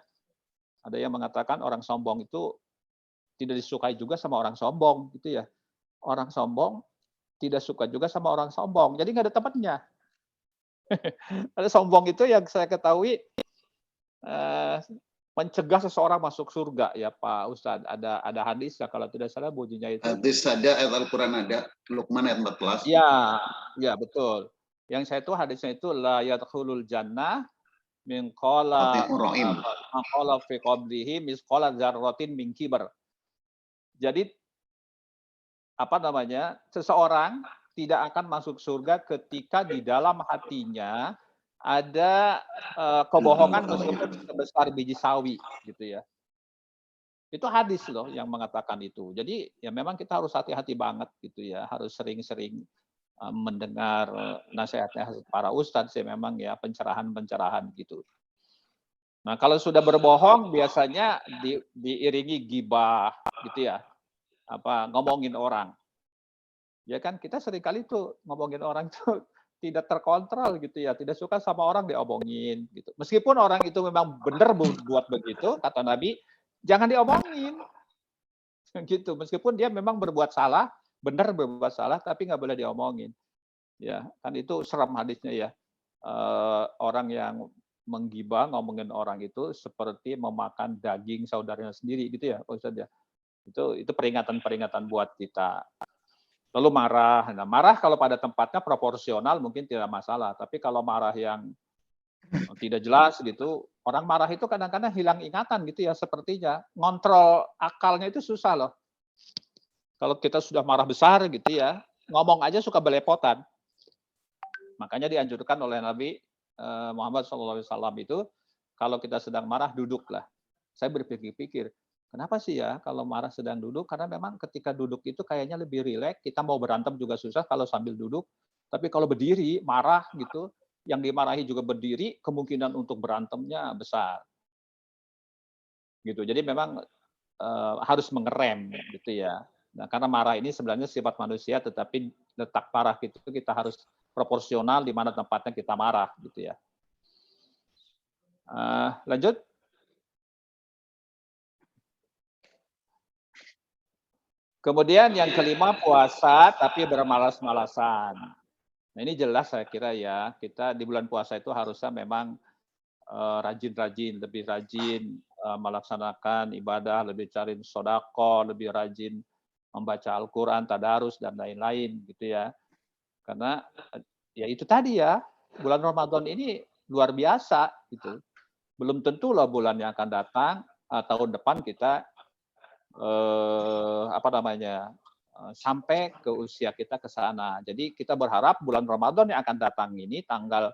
[SPEAKER 3] Ada yang mengatakan orang sombong itu tidak disukai juga sama orang sombong gitu ya. Orang sombong tidak suka juga sama orang sombong. Jadi nggak ada tempatnya. Ada sombong itu yang saya ketahui mencegah seseorang masuk surga ya Pak Ustadz. Ada hadis ya kalau tidak salah bunyinya itu.
[SPEAKER 5] Hadis ada, ayat Al-Quran ada, Luqman ayat 14.
[SPEAKER 3] Ya betul. Yang saya itu hadisnya itu la yadkhulul jannah min qala fi qablihi misqala dzarratin min kibar. Jadi seseorang tidak akan masuk surga ketika di dalam hatinya ada kebohongan meskipun sebesar biji sawi gitu ya. Itu hadis loh yang mengatakan itu. Jadi ya memang kita harus hati-hati banget gitu ya, harus sering-sering mendengar nasihatnya para ustadz sih memang ya, pencerahan-pencerahan gitu. Nah, kalau sudah berbohong biasanya diiringi gibah gitu ya. Ngomongin orang. Ya kan kita seringkali tuh ngomongin orang tuh tidak terkontrol gitu ya, tidak suka sama orang diomongin gitu. Meskipun orang itu memang benar buat begitu, kata Nabi, jangan diomongin. Gitu. Meskipun dia memang berbuat salah, benar berbuat salah, tapi nggak boleh diomongin. Ya, kan itu serem hadisnya ya. Orang yang menggibah, ngomongin orang itu seperti memakan daging saudaranya sendiri gitu ya, Pak Ustadz ya. Itu peringatan-peringatan buat kita. Lalu marah. Nah, marah kalau pada tempatnya proporsional mungkin tidak masalah. Tapi kalau marah yang tidak jelas gitu, orang marah itu kadang-kadang hilang ingatan gitu ya sepertinya. Ngontrol akalnya itu susah loh. Kalau kita sudah marah besar gitu ya, ngomong aja suka belepotan. Makanya dianjurkan oleh Nabi Muhammad SAW itu, kalau kita sedang marah, duduklah. Saya berpikir-pikir, kenapa sih ya kalau marah sedang duduk? Karena memang ketika duduk itu kayaknya lebih rileks. Kita mau berantem juga susah kalau sambil duduk. Tapi kalau berdiri, marah gitu, yang dimarahi juga berdiri, kemungkinan untuk berantemnya besar. Gitu. Jadi memang harus mengerem gitu ya. Nah, karena marah ini sebenarnya sifat manusia, tetapi letak marah itu kita harus proporsional di mana tempatnya kita marah gitu ya. Lanjut. Kemudian yang kelima, puasa tapi bermalas-malasan. Nah, ini jelas saya kira ya, kita di bulan puasa itu harusnya memang rajin-rajin, lebih rajin melaksanakan ibadah, lebih cari sodako, lebih rajin membaca Al-Quran, tadarus, dan lain-lain gitu ya. Karena ya itu tadi ya, bulan Ramadan ini luar biasa gitu. Belum tentu loh bulan yang akan datang, tahun depan kita sampai ke usia kita ke sana. Jadi kita berharap bulan Ramadan yang akan datang ini tanggal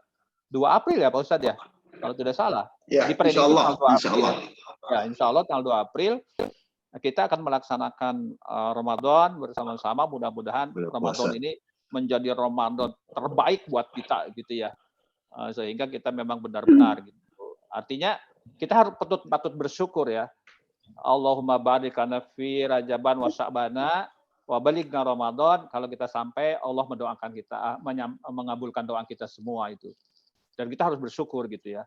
[SPEAKER 3] 2 April ya Pak Ustadz ya, kalau tidak salah.
[SPEAKER 5] Ya,
[SPEAKER 3] Diprediksi
[SPEAKER 5] insya Allah,
[SPEAKER 3] tanggal 2
[SPEAKER 5] insya
[SPEAKER 3] April.
[SPEAKER 5] Allah.
[SPEAKER 3] Ya, insya Allah tanggal 2 April kita akan melaksanakan Ramadan bersama-sama. Mudah-mudahan Ramadan ini menjadi Ramadan terbaik buat kita gitu ya. Sehingga kita memang benar-benar gitu. Artinya kita harus patut bersyukur ya. Allahumma barik lana fi Rajaban wa Sya'bana wa balighna Ramadan. Kalau kita sampai, Allah mendoakan kita, mengabulkan doa kita semua itu. Dan kita harus bersyukur gitu ya.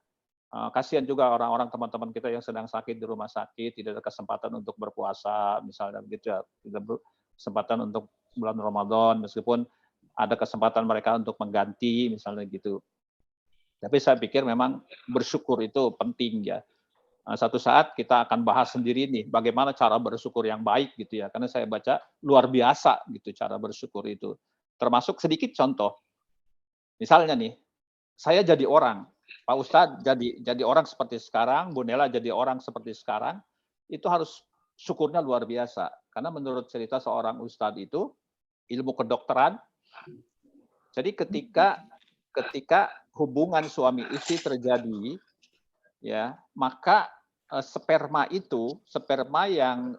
[SPEAKER 3] Kasihan juga orang-orang teman-teman kita yang sedang sakit di rumah sakit, tidak ada kesempatan untuk berpuasa misalnya begitu ya. Tidak kesempatan untuk bulan Ramadan, meskipun ada kesempatan mereka untuk mengganti misalnya gitu. Tapi saya pikir memang bersyukur itu penting ya. Satu saat kita akan bahas sendiri nih bagaimana cara bersyukur yang baik gitu ya, karena saya baca luar biasa gitu cara bersyukur itu. Termasuk sedikit contoh, misalnya nih, saya jadi orang, Pak Ustadz jadi orang seperti sekarang, Bu Nela jadi orang seperti sekarang, itu harus syukurnya luar biasa, karena menurut cerita seorang Ustadz itu ilmu kedokteran. Jadi ketika hubungan suami istri terjadi, ya, maka sperma yang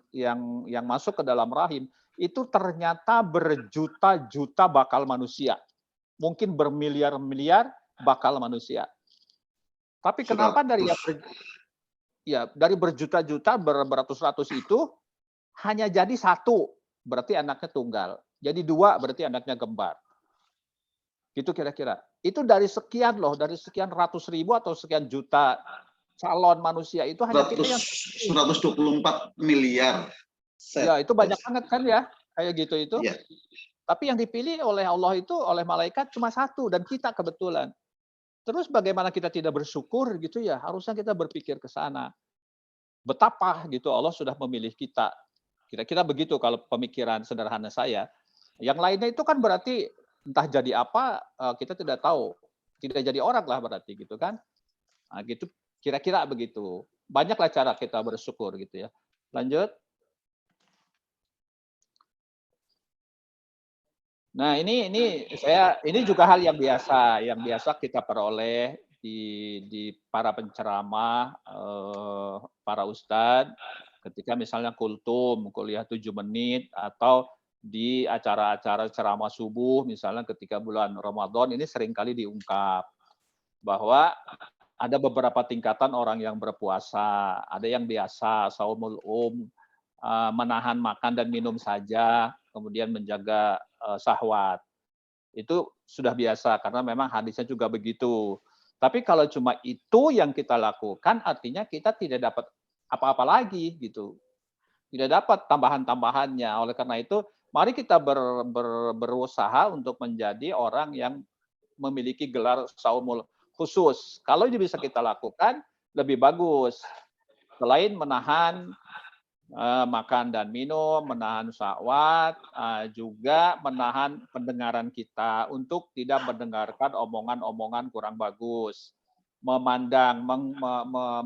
[SPEAKER 3] masuk ke dalam rahim itu ternyata berjuta-juta bakal manusia, mungkin bermiliar-miliar bakal manusia. Tapi kenapa dari berjuta-juta, beratus-ratus itu hanya jadi satu, berarti anaknya tunggal. Jadi dua, berarti anaknya kembar. Gitu kira-kira. Itu dari sekian loh, dari sekian ratus ribu atau sekian juta calon manusia itu hanya kita yang
[SPEAKER 5] 124 miliar.
[SPEAKER 3] Ya, itu banyak banget kan ya, kayak gitu itu.
[SPEAKER 5] Ya.
[SPEAKER 3] Tapi yang dipilih oleh Allah itu, oleh malaikat cuma satu, dan kita kebetulan. Terus bagaimana kita tidak bersyukur gitu ya, harusnya kita berpikir ke sana. Betapa gitu Allah sudah memilih kita. Kira-kira begitu kalau pemikiran sederhana saya. Yang lainnya itu kan berarti entah jadi apa, kita tidak tahu. Tidak jadi orang lah berarti gitu kan. Nah, gitu. Kira-kira begitu. Banyaklah cara kita bersyukur gitu ya. Lanjut. Nah, ini juga hal yang biasa kita peroleh di para penceramah, para ustadz, ketika misalnya kultum, kuliah 7 menit, atau di acara-acara ceramah subuh, misalnya ketika bulan Ramadan, ini seringkali diungkap bahwa ada beberapa tingkatan orang yang berpuasa, ada yang biasa, saumul menahan makan dan minum saja, kemudian menjaga syahwat. Itu sudah biasa, karena memang hadisnya juga begitu. Tapi kalau cuma itu yang kita lakukan, artinya kita tidak dapat apa-apa lagi, gitu. Tidak dapat tambahan-tambahannya. Oleh karena itu, mari kita berusaha untuk menjadi orang yang memiliki gelar saumul khusus. Kalau ini bisa kita lakukan, lebih bagus. Selain menahan makan dan minum, menahan syahwat, juga menahan pendengaran kita untuk tidak mendengarkan omongan-omongan kurang bagus.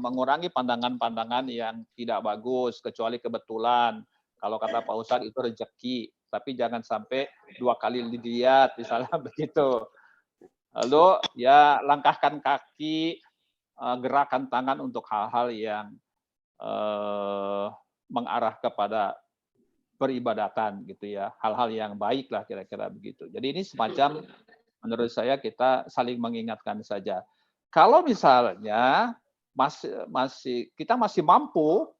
[SPEAKER 3] Mengurangi pandangan-pandangan yang tidak bagus, kecuali kebetulan. Kalau kata Pak Ustadz itu rezeki, tapi jangan sampai 2 kali dilihat, misalnya begitu. Lalu ya langkahkan kaki, gerakan tangan untuk hal-hal yang mengarah kepada peribadatan gitu ya, hal-hal yang baik lah kira-kira begitu. Jadi ini semacam menurut saya kita saling mengingatkan saja. Kalau misalnya kita masih mampu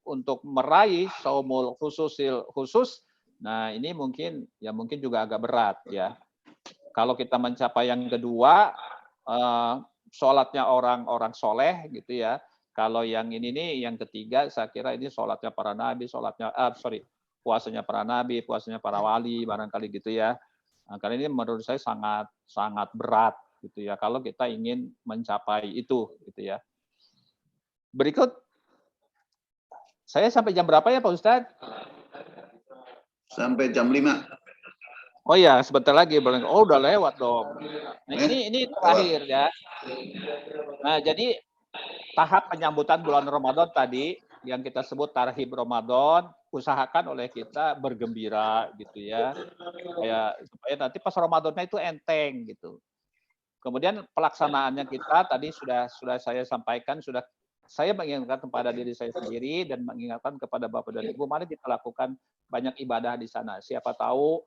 [SPEAKER 3] untuk meraih saumul khusus, nah ini mungkin juga agak berat ya. Kalau kita mencapai yang kedua, sholatnya orang-orang soleh gitu ya. Kalau yang ini nih, yang ketiga, saya kira ini sholatnya para nabi, puasanya para nabi, puasanya para wali, barangkali gitu ya. Nah, karena ini menurut saya sangat sangat berat gitu ya. Kalau kita ingin mencapai itu gitu ya. Berikut, saya sampai jam berapa ya Pak Ustadz?
[SPEAKER 5] Sampai jam 5.
[SPEAKER 3] Oh ya, sebentar lagi. Oh udah lewat dong. Nah, ini terakhir ya. Nah jadi tahap penyambutan bulan Ramadan tadi yang kita sebut tarhib Ramadan, usahakan oleh kita bergembira gitu ya, supaya nanti pas Ramadannya itu enteng gitu. Kemudian pelaksanaannya kita tadi sudah saya sampaikan, sudah saya mengingatkan kepada diri saya sendiri dan mengingatkan kepada Bapak dan Ibu, mari kita lakukan banyak ibadah di sana. Siapa tahu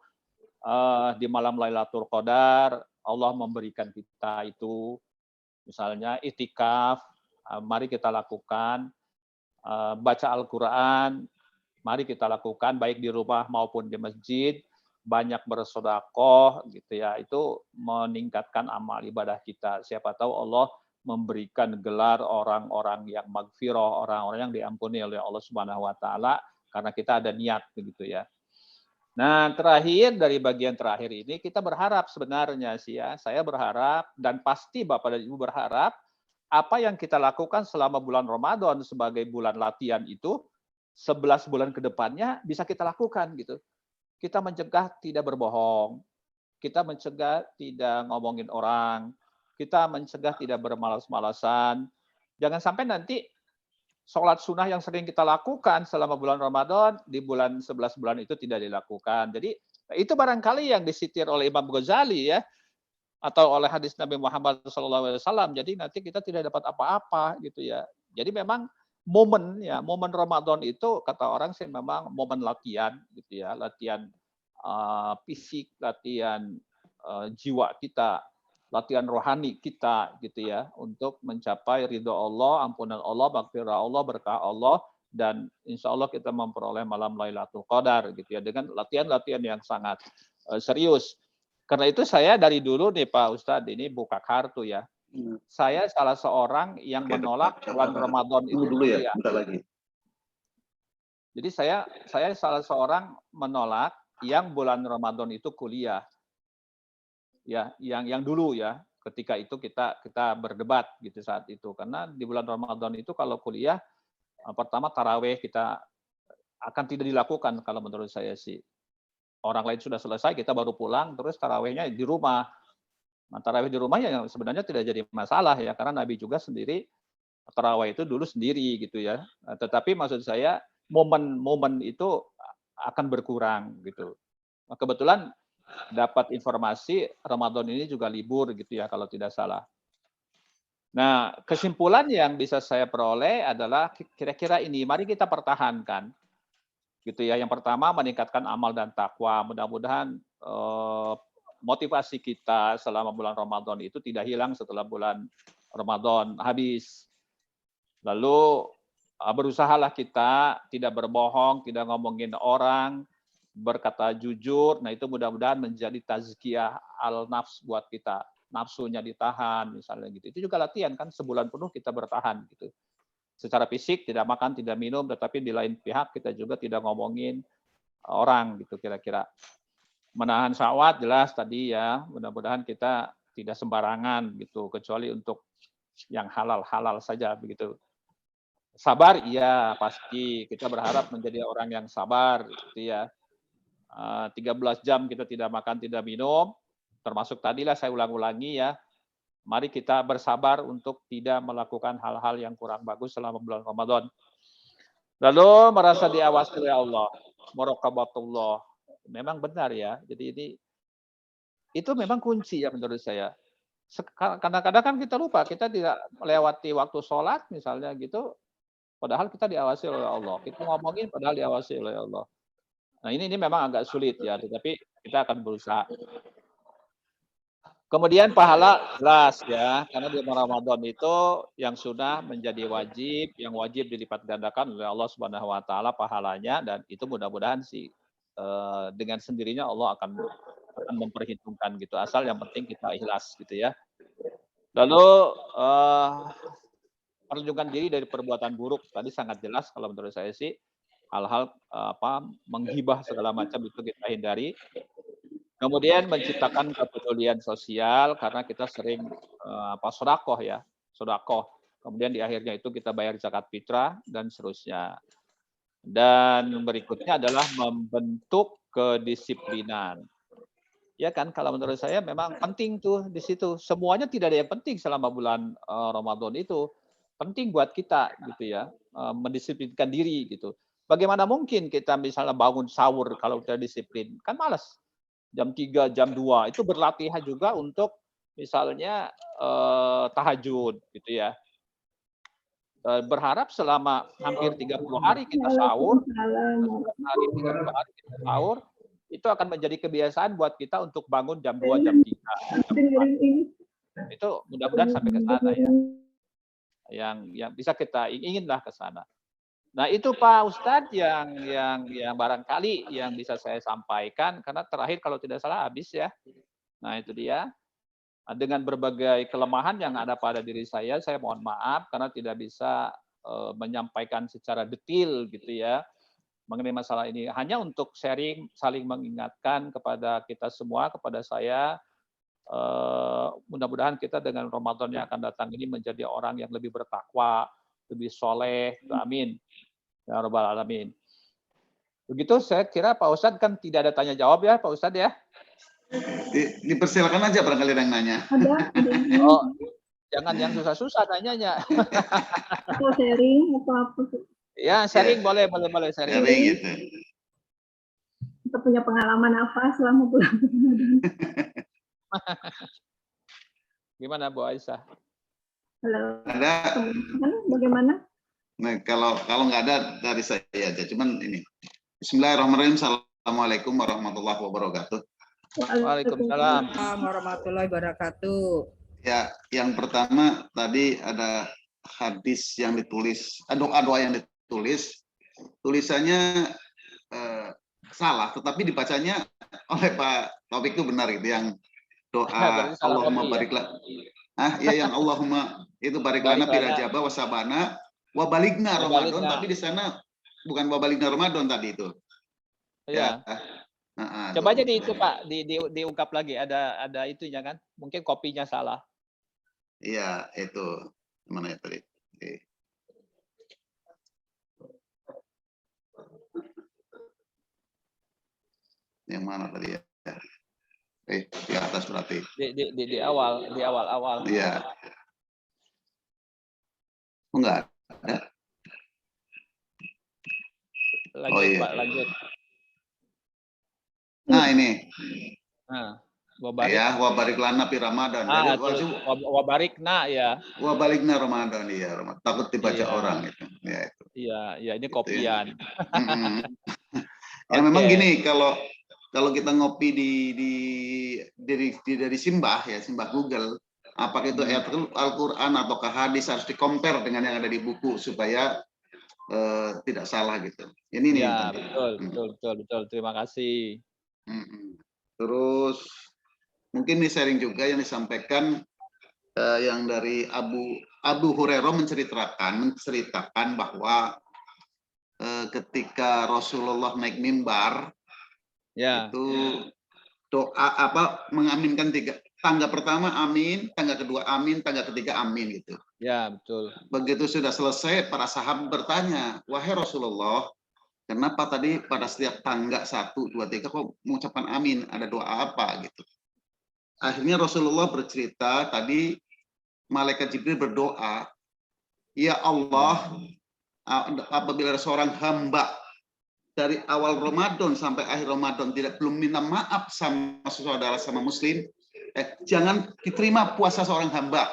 [SPEAKER 3] di malam Lailatul Qadar Allah memberikan kita itu, misalnya itikaf. Mari kita lakukan, baca Al-Quran, mari kita lakukan baik di rumah maupun di masjid, banyak bersedekah gitu ya, itu meningkatkan amal ibadah kita. Siapa tahu Allah memberikan gelar orang-orang yang magfirah, orang-orang yang diampuni oleh Allah Subhanahu wa taala karena kita ada niat begitu ya. Nah, terakhir dari bagian terakhir ini kita berharap sebenarnya sih ya, saya berharap dan pasti Bapak dan Ibu berharap apa yang kita lakukan selama bulan Ramadan sebagai bulan latihan itu 11 bulan ke depannya bisa kita lakukan gitu. Kita mencegah tidak berbohong, kita mencegah tidak ngomongin orang, kita mencegah tidak bermalas-malasan. Jangan sampai nanti sholat sunnah yang sering kita lakukan selama bulan Ramadan di bulan 11 bulan itu tidak dilakukan. Jadi itu barangkali yang disitir oleh Imam Ghazali ya, atau oleh hadis Nabi Muhammad SAW. Jadi nanti kita tidak dapat apa-apa gitu ya. Jadi memang momen Ramadan itu kata orang sih memang momen latihan gitu ya, latihan fisik, latihan jiwa kita, latihan rohani kita gitu ya, untuk mencapai ridho Allah, ampunan Allah, maghfirah Allah, berkah Allah, dan insya Allah kita memperoleh malam Lailatul Qadar gitu ya, dengan latihan-latihan yang sangat serius. Karena itu saya dari dulu nih Pak Ustadz ini buka kartu ya. Saya salah seorang yang menolak bulan Ramadan itu
[SPEAKER 5] dulu ya,
[SPEAKER 3] kuliah.
[SPEAKER 5] bentar lagi.
[SPEAKER 3] Jadi saya salah seorang menolak yang bulan Ramadan itu kuliah. Ya, yang dulu ya. Ketika itu kita berdebat gitu saat itu. Karena di bulan Ramadan itu kalau kuliah pertama tarawih kita akan tidak dilakukan kalau menurut saya sih. Orang lain sudah selesai, kita baru pulang, terus tarawihnya di rumah. Nah, tarawih di rumah ya sebenarnya tidak jadi masalah ya, karena Nabi juga sendiri tarawih itu dulu sendiri gitu ya. Tetapi maksud saya momen-momen itu akan berkurang gitu. Nah, kebetulan dapat informasi Ramadan ini juga libur gitu ya kalau tidak salah. Nah, kesimpulan yang bisa saya peroleh adalah kira-kira ini, mari kita pertahankan. Gitu ya. Yang pertama meningkatkan amal dan takwa. Mudah-mudahan motivasi kita selama bulan Ramadan itu tidak hilang setelah bulan Ramadan habis. Lalu berusahalah kita tidak berbohong, tidak ngomongin orang, berkata jujur. Nah, itu mudah-mudahan menjadi tazkiyah al-nafs buat kita. Nafsunya ditahan misalnya gitu. Itu juga latihan kan, sebulan penuh kita bertahan gitu. Secara fisik tidak makan, tidak minum, tetapi di lain pihak kita juga tidak ngomongin orang gitu kira-kira. Menahan syahwat jelas tadi ya, mudah-mudahan kita tidak sembarangan gitu, kecuali untuk yang halal-halal saja begitu. Sabar iya pasti, kita berharap menjadi orang yang sabar gitu ya. 13 jam kita tidak makan, tidak minum, termasuk tadilah saya ulang-ulangi ya. Mari kita bersabar untuk tidak melakukan hal-hal yang kurang bagus selama bulan Ramadan. Lalu merasa diawasi oleh Allah, muraqabatullah. Memang benar ya. Jadi ini itu memang kunci ya menurut saya. Kadang-kadang kan kita lupa, kita tidak melewati waktu sholat misalnya gitu, padahal kita diawasi oleh Allah. Kita ngomongin padahal diawasi oleh Allah. Nah ini memang agak sulit ya, tetapi kita akan berusaha. Kemudian pahala jelas ya, karena di Ramadan itu yang sunnah menjadi wajib, yang wajib dilipat gandakan oleh Allah Subhanahu wa taala pahalanya, dan itu mudah-mudahan sih dengan sendirinya Allah akan memperhitungkan gitu, asal yang penting kita ikhlas gitu ya. Lalu perlindungan diri dari perbuatan buruk tadi sangat jelas kalau menurut saya sih, hal-hal menghibah segala macam itu kita hindari. Kemudian menciptakan kepedulian sosial karena kita sering sedekah ya, sedekah. Kemudian di akhirnya itu kita bayar zakat fitrah dan seterusnya. Dan berikutnya adalah membentuk kedisiplinan. Ya kan, kalau menurut saya memang penting tuh di situ. Semuanya tidak ada yang penting selama bulan Ramadan itu. Penting buat kita gitu ya, mendisiplinkan diri gitu. Bagaimana mungkin kita misalnya bangun sahur kalau udah disiplin? Kan malas. Jam 3, jam 2 itu berlatih juga untuk misalnya tahajud gitu ya. Berharap selama hampir 30 hari kita sahur, hari 30 hari kita sahur, itu akan menjadi kebiasaan buat kita untuk bangun jam 2, jam 3. Itu mudah-mudahan sampai ke sana ya. Yang bisa kita inginlah ke sana. Nah itu Pak Ustadz yang barangkali yang bisa saya sampaikan, karena terakhir kalau tidak salah habis ya. Nah itu dia. Dengan berbagai kelemahan yang ada pada diri saya mohon maaf karena tidak bisa menyampaikan secara detail gitu ya mengenai masalah ini. Hanya untuk sharing, saling mengingatkan kepada kita semua, kepada saya, mudah-mudahan kita dengan Ramadan yang akan datang ini menjadi orang yang lebih bertakwa, lebih soleh, amin. Ya Rabbal Alamin. Begitu saya kira Pak Ustadz kan tidak ada tanya jawab ya Pak Ustadz ya.
[SPEAKER 5] Dipersilakan aja barangkali ada yang nanya.
[SPEAKER 3] Oh, jangan yang susah-susah tanyanya.
[SPEAKER 2] Atau sharing atau apa?
[SPEAKER 3] Ya sharing boleh sharing.
[SPEAKER 5] Sharing gitu.
[SPEAKER 2] Kita punya pengalaman apa selama bulan Ramadan?
[SPEAKER 3] Gimana Bu Aisyah?
[SPEAKER 2] Halo.
[SPEAKER 5] Ada?
[SPEAKER 2] Bagaimana?
[SPEAKER 5] Nah, kalau nggak ada dari saya aja. Cuman ini. Bismillahirrahmanirrahim. Assalamualaikum warahmatullahi wabarakatuh.
[SPEAKER 3] Waalaikumsalam
[SPEAKER 4] warahmatullahi wabarakatuh.
[SPEAKER 5] Ya, yang pertama tadi ada hadis yang ditulis, doa-doa yang ditulis, tulisannya salah, tetapi dibacanya oleh Pak Taufik itu benar gitu, yang doa Allahumma bariklah. Yang Allahumma itu bariklana fi Rajab wa Sabana wa baligna Ramadan, tapi di sana bukan wa baligna Ramadan tadi itu.
[SPEAKER 3] Iya. Coba aja itu Pak diungkap lagi, ada itunya kan? Mungkin kopinya salah.
[SPEAKER 5] Iya, itu mana ya tadi? Oke. Yang mana tadi ya? Di atas berarti.
[SPEAKER 3] Di awal.
[SPEAKER 5] Iya. Enggak ada.
[SPEAKER 3] Lanjut Pak, lanjut.
[SPEAKER 5] Nah ini.
[SPEAKER 3] Ya,
[SPEAKER 5] wabarik lana fi Ramadan.
[SPEAKER 3] Wabarikna ya.
[SPEAKER 5] Wabalikna Ramadan ya, takut dibaca orang itu. Ya itu.
[SPEAKER 3] Iya, ini kopian.
[SPEAKER 5] Ya memang gini, kalau kita ngopi dari Simbah ya, Simbah Google, apakah itu ayat Al-Qur'an ataukah hadis, harus di-compare dengan yang ada di buku supaya tidak salah gitu. Ini nih.
[SPEAKER 3] Ya, betul. Terima kasih.
[SPEAKER 5] Terus mungkin di sharing juga yang disampaikan yang dari Abu Hurairah menceritakan bahwa ketika Rasulullah naik mimbar itu doa mengaminkan tangga pertama amin, tangga kedua amin, tangga ketiga amin gitu.
[SPEAKER 3] Ya, betul.
[SPEAKER 5] Begitu sudah selesai, para sahabat bertanya, wahai Rasulullah, kenapa tadi pada setiap tangga 1, 2, 3 kok mengucapkan amin? Ada doa apa gitu? Akhirnya Rasulullah bercerita tadi malaikat Jibril berdoa, ya Allah, apabila ada seorang hamba dari awal Ramadan sampai akhir Ramadan belum minta maaf sama saudara sama muslim, jangan diterima puasa seorang hamba.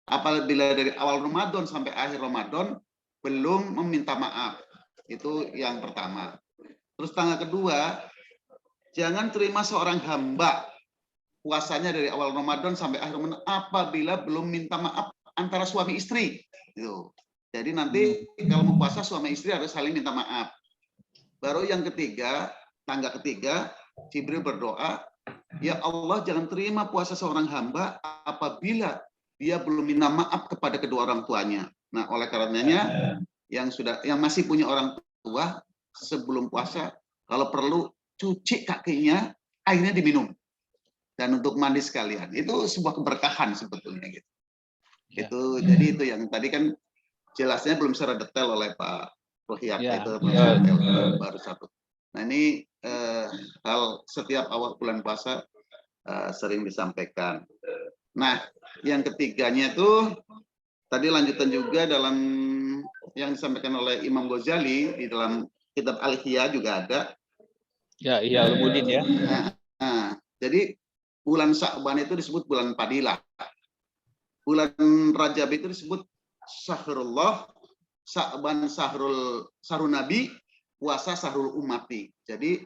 [SPEAKER 5] Apabila dari awal Ramadan sampai akhir Ramadan belum meminta maaf. Itu yang pertama. Terus tanggal kedua, jangan terima seorang hamba puasanya dari awal Ramadan sampai akhir Ramadan apabila belum minta maaf antara suami istri. Gitu. Jadi nanti kalau mau puasa suami istri harus saling minta maaf. Baru yang ketiga, tangga ketiga, Jibril berdoa, ya Allah jangan terima puasa seorang hamba apabila dia belum minta maaf kepada kedua orang tuanya. Nah, oleh karenanya yang masih punya orang tua sebelum puasa, kalau perlu cuci kakinya, airnya diminum. Dan untuk mandi sekalian. Itu sebuah keberkahan sebetulnya gitu. Jadi itu yang tadi kan jelasnya belum secara detail oleh Pak Rohiak, itu baru satu. Nah ini hal setiap awal bulan puasa sering disampaikan. Nah yang ketiganya itu tadi lanjutan juga dalam yang disampaikan oleh Imam Ghazali di dalam kitab Al-Ihya juga ada.
[SPEAKER 3] Ya, Ihya Ulumuddin ya.
[SPEAKER 5] Nah, jadi bulan Sya'ban itu disebut bulan Fadilah. Bulan Rajab itu disebut Syahrullah, Sya'ban Syahrul Nabi, puasa Syahrul Ummati. Jadi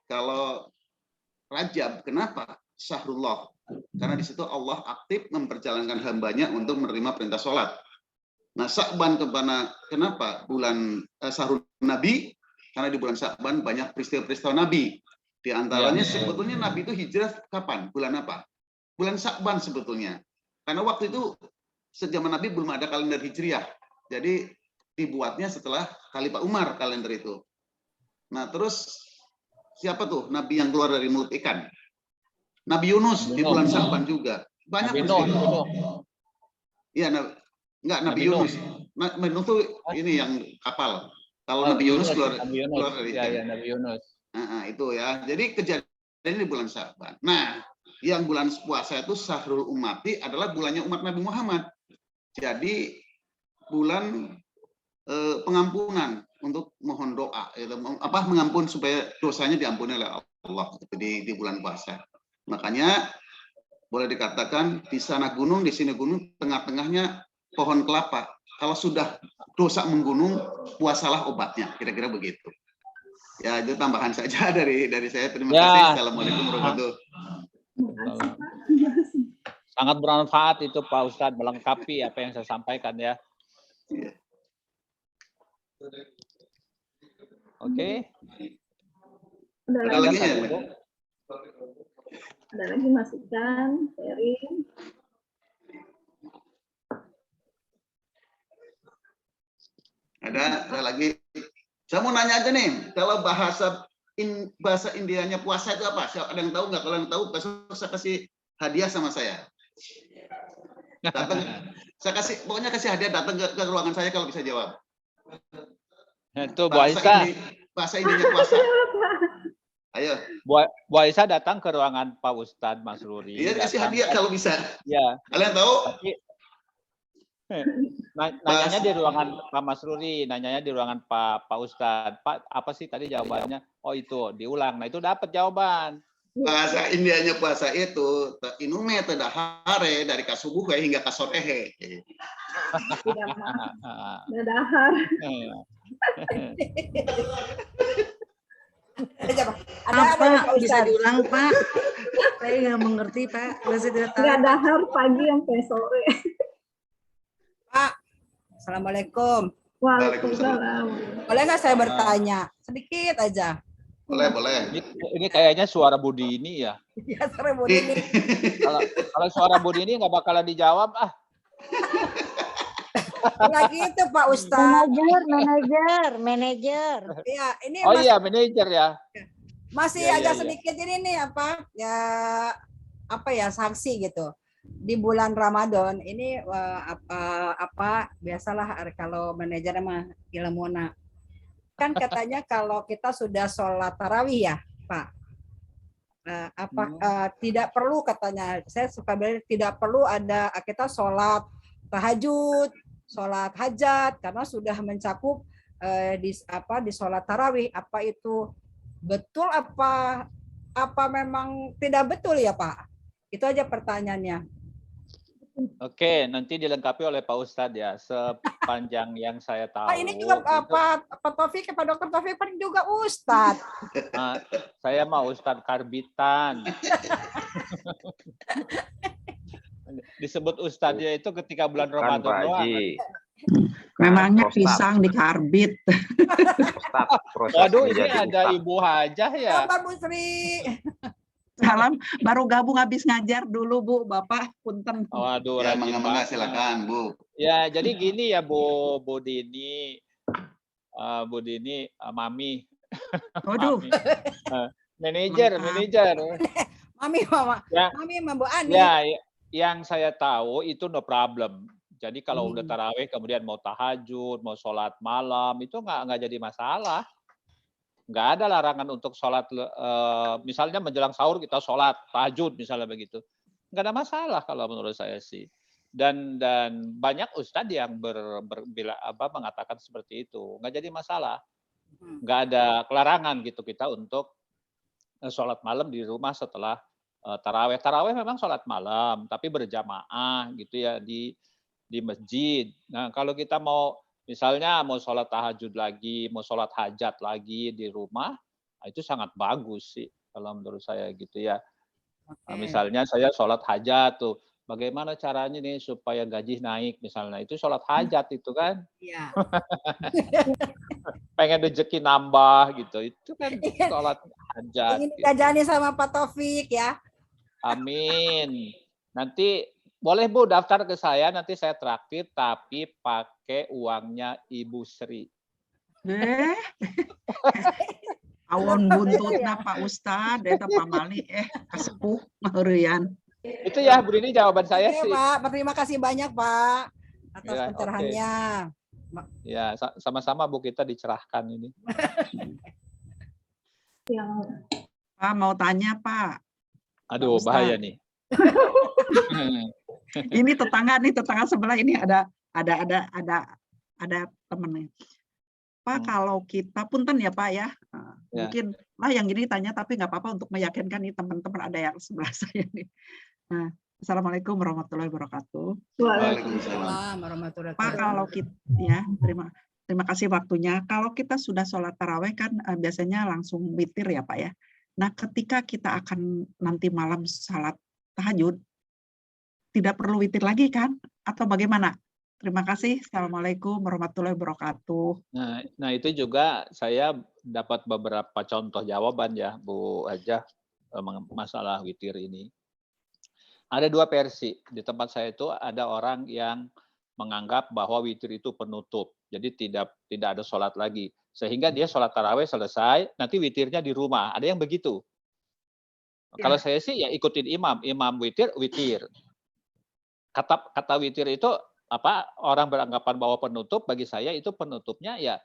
[SPEAKER 5] kalau Rajab, kenapa? Syahrullah. Karena di situ Allah aktif memperjalankan hambanya untuk menerima perintah sholat. Nah, Sya'ban kenapa? Bulan Syahrul Nabi, karena di bulan Sya'ban banyak peristiwa-peristiwa Nabi. Di antaranya sebetulnya Nabi itu hijrah kapan? Bulan apa? Bulan Sya'ban sebetulnya. Karena waktu itu sejaman Nabi belum ada kalender Hijriah. Jadi dibuatnya setelah Khalifah Umar kalender itu. Nah, terus siapa tuh Nabi yang keluar dari mulut ikan? Nabi Yunus di bulan Sya'ban juga. Banyak peristiwa. Iya, enggak Nabi Yunus. Nabi Yunus itu ini yang kapal. Kalau Nabi Yunus keluar dari ikan.
[SPEAKER 3] Ya, Nabi Yunus.
[SPEAKER 5] Nah, itu ya. Jadi kejadian di bulan Sya'ban. Nah, yang bulan puasa itu Syahrul Ummati adalah bulannya umat Nabi Muhammad. Jadi bulan pengampunan untuk mohon doa, mengampun supaya dosanya diampuni oleh Allah di bulan puasa. Makanya boleh dikatakan di sana gunung, di sini gunung, tengah-tengahnya pohon kelapa. Kalau sudah dosa menggunung, puasalah obatnya. Kira-kira begitu. Ya, itu tambahan saja dari saya. Terima kasih. Assalamualaikum warahmatullahi wabarakatuh.
[SPEAKER 3] Sangat bermanfaat itu Pak Ustadz, melengkapi apa yang saya sampaikan ya. Oke.
[SPEAKER 2] Ada
[SPEAKER 5] lagi ya?
[SPEAKER 2] Ada lagi masukan, sharing.
[SPEAKER 5] Ada lagi. Saya mau nanya aja nih, kalau bahasa Indianya puasa itu apa? Ada yang tahu nggak? Kalau yang tahu, besok saya kasih hadiah sama saya. Datang, pokoknya kasih hadiah, datang ke ruangan saya kalau bisa jawab.
[SPEAKER 3] Itu Bu Aisyah.
[SPEAKER 5] Bahasa Indianya puasa. Ayo.
[SPEAKER 3] Bu Aisyah datang ke ruangan Pak Ustadz Masruri.
[SPEAKER 5] Iya, kasih hadiah kalau bisa.
[SPEAKER 3] Ya.
[SPEAKER 5] Kalian tahu?
[SPEAKER 3] Nanyanya di ruangan Pak Masruri, nanyanya di ruangan Pak Ustadz. Pak, apa sih tadi jawabannya? Oh itu, diulang. Nah itu dapat jawaban.
[SPEAKER 5] Bahasa Indianya puasa itu inume tedahare dari kasubuh hingga kasorehe.
[SPEAKER 2] Dadahar.
[SPEAKER 4] Apa bisa diulang Pak? Saya nggak mengerti Pak. Saya tidak tahu.
[SPEAKER 2] Dadahar pagi sampai sore.
[SPEAKER 9] Pak, Assalamualaikum.
[SPEAKER 2] Waalaikumsalam.
[SPEAKER 9] Boleh nggak saya bertanya? Sedikit aja.
[SPEAKER 5] Boleh.
[SPEAKER 3] Ini kayaknya suara Budi ini ya.
[SPEAKER 9] Ya, suara Budi ini.
[SPEAKER 3] Kalau suara Budi ini nggak bakalan dijawab ah.
[SPEAKER 9] Lagi itu Pak Ustadz.
[SPEAKER 1] Manajer.
[SPEAKER 9] Ya, ini
[SPEAKER 3] Oh iya, manajer ya.
[SPEAKER 9] masih
[SPEAKER 3] Ya,
[SPEAKER 9] agak
[SPEAKER 3] ya.
[SPEAKER 9] sedikit ini nih apa ya sanksi gitu. Di bulan Ramadan ini biasalah kalau manajer mah ilmunya kan katanya kalau kita sudah sholat tarawih ya Pak tidak perlu katanya saya suka bilang tidak perlu ada kita sholat tahajud sholat hajat karena sudah mencakup di sholat tarawih, apa itu betul apa memang tidak betul ya Pak? Itu aja pertanyaannya.
[SPEAKER 3] Oke, nanti dilengkapi oleh Pak Ustadz ya, sepanjang yang saya tahu.
[SPEAKER 9] Pak ini juga Pak Taufik, Pak Dokter Taufik paling juga Ustadz.
[SPEAKER 3] Saya mah Ustadz Karbitan. Disebut Ustadznya itu ketika bulan Ramadan doang.
[SPEAKER 10] Memangnya pisang dikarbit.
[SPEAKER 3] Waduh, ini ada Ibu Hajah ya.
[SPEAKER 9] Salam Bu Sri.
[SPEAKER 10] Salam, baru gabung habis ngajar dulu Bu, Bapak, punten.
[SPEAKER 3] Waduh,
[SPEAKER 5] Ya,
[SPEAKER 3] rajin
[SPEAKER 5] mangga
[SPEAKER 3] banget.
[SPEAKER 5] silakan Bu.
[SPEAKER 3] Ya, jadi gini ya Bu Dini, Mami.
[SPEAKER 10] Waduh.
[SPEAKER 3] Mami. Manajer.
[SPEAKER 9] Mami, Mama.
[SPEAKER 3] Ya.
[SPEAKER 9] Mami, Bu Ani.
[SPEAKER 3] Ya, yang saya tahu itu no problem. Jadi kalau
[SPEAKER 9] Hmm.
[SPEAKER 3] udah tarawih kemudian mau tahajud, mau sholat malam itu nggak jadi masalah. Nggak ada larangan untuk sholat, misalnya menjelang sahur kita sholat tahajud misalnya begitu, nggak ada masalah kalau menurut saya sih. Dan banyak ustadz yang mengatakan seperti itu, nggak jadi masalah, nggak ada larangan gitu kita untuk sholat malam di rumah setelah taraweh. Taraweh memang sholat malam, tapi berjamaah gitu ya di masjid. Nah kalau kita misalnya mau sholat tahajud lagi, mau sholat hajat lagi di rumah, itu sangat bagus sih kalau menurut saya gitu ya. Nah, misalnya saya sholat hajat tuh, bagaimana caranya nih supaya gaji naik misalnya, itu sholat hajat itu kan.
[SPEAKER 9] Iya.
[SPEAKER 3] Pengen rezeki nambah gitu, itu kan sholat hajat.
[SPEAKER 9] Ingin
[SPEAKER 3] Gitu.
[SPEAKER 9] diajani sama Pak Taufik ya.
[SPEAKER 3] Amin. Nanti boleh Bu daftar ke saya, nanti saya traktir tapi pakai uangnya Ibu Sri.
[SPEAKER 10] Awon buntutna Pak Ustad, eta pamali kasepuh ngeureun.
[SPEAKER 3] Itu ya Bu Dini jawaban saya
[SPEAKER 9] Oke,
[SPEAKER 3] sih.
[SPEAKER 9] Pak, berterima kasih banyak Pak atas
[SPEAKER 3] Ya,
[SPEAKER 9] pencerahannya.
[SPEAKER 3] Ya, sama-sama Bu, kita dicerahkan ini.
[SPEAKER 10] Pak mau tanya Pak.
[SPEAKER 3] Aduh,
[SPEAKER 10] Pak
[SPEAKER 3] bahaya
[SPEAKER 10] Ustadz.
[SPEAKER 3] nih.
[SPEAKER 10] Ini tetangga sebelah ini ada temennya. Pak kalau kita punten ya Pak ya, mungkin lah yang ini tanya tapi nggak apa-apa untuk meyakinkan nih teman-teman ada yang sebelah saya nih. Nah, Assalamualaikum warahmatullahi wabarakatuh.
[SPEAKER 9] Waalaikumsalam warahmatullahi
[SPEAKER 10] Pak kalau kita ya terima kasih waktunya. Kalau kita sudah sholat taraweh kan biasanya langsung witir ya Pak ya. Nah ketika kita akan nanti malam sholat tahajud, tidak perlu witir lagi kan? Atau bagaimana? Terima kasih. Assalamualaikum warahmatullahi wabarakatuh.
[SPEAKER 3] Nah itu juga saya dapat beberapa contoh jawaban ya Bu Hajah masalah witir ini. Ada dua versi. Di tempat saya itu ada orang yang menganggap bahwa witir itu penutup. Jadi tidak ada sholat lagi. Sehingga dia sholat taraweh selesai, nanti witirnya di rumah. Ada yang begitu. Kalau saya sih ya ikutin imam witir. Kata witir itu orang beranggapan bahwa penutup, bagi saya itu penutupnya ya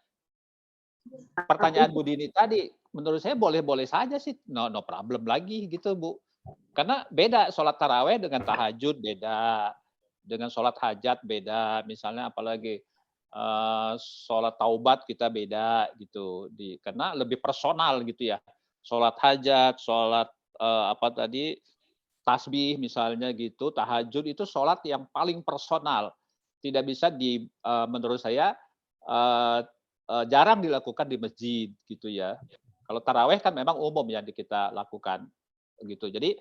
[SPEAKER 3] pertanyaan Bu Dini tadi, menurut saya boleh-boleh saja sih, no problem lagi gitu Bu. Karena beda sholat taraweh dengan tahajud beda, dengan sholat hajat beda, misalnya apalagi sholat taubat kita beda gitu, karena lebih personal gitu ya. Sholat hajat, sholat tasbih misalnya gitu, tahajud itu sholat yang paling personal. Tidak bisa menurut saya jarang dilakukan di masjid gitu ya. Kalau taraweh kan memang umum yang kita lakukan gitu. Jadi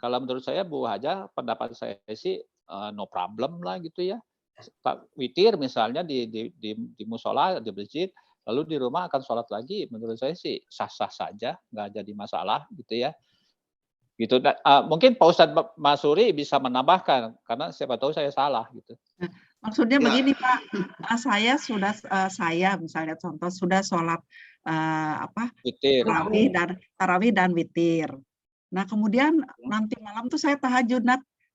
[SPEAKER 3] kalau menurut saya Bu Hajah, pendapat saya sih no problem lah gitu ya. Witir misalnya di musola, di masjid, lalu di rumah akan sholat lagi, menurut saya sih sah-sah saja, nggak jadi masalah gitu ya. Gitu. Mungkin Pak Ustadz Masuri bisa menambahkan karena siapa tahu saya salah gitu.
[SPEAKER 10] Maksudnya begini Pak, saya misalnya contoh sudah sholat
[SPEAKER 3] witir.
[SPEAKER 10] tarawih dan witir. Nah kemudian nanti malam tuh saya tahajud,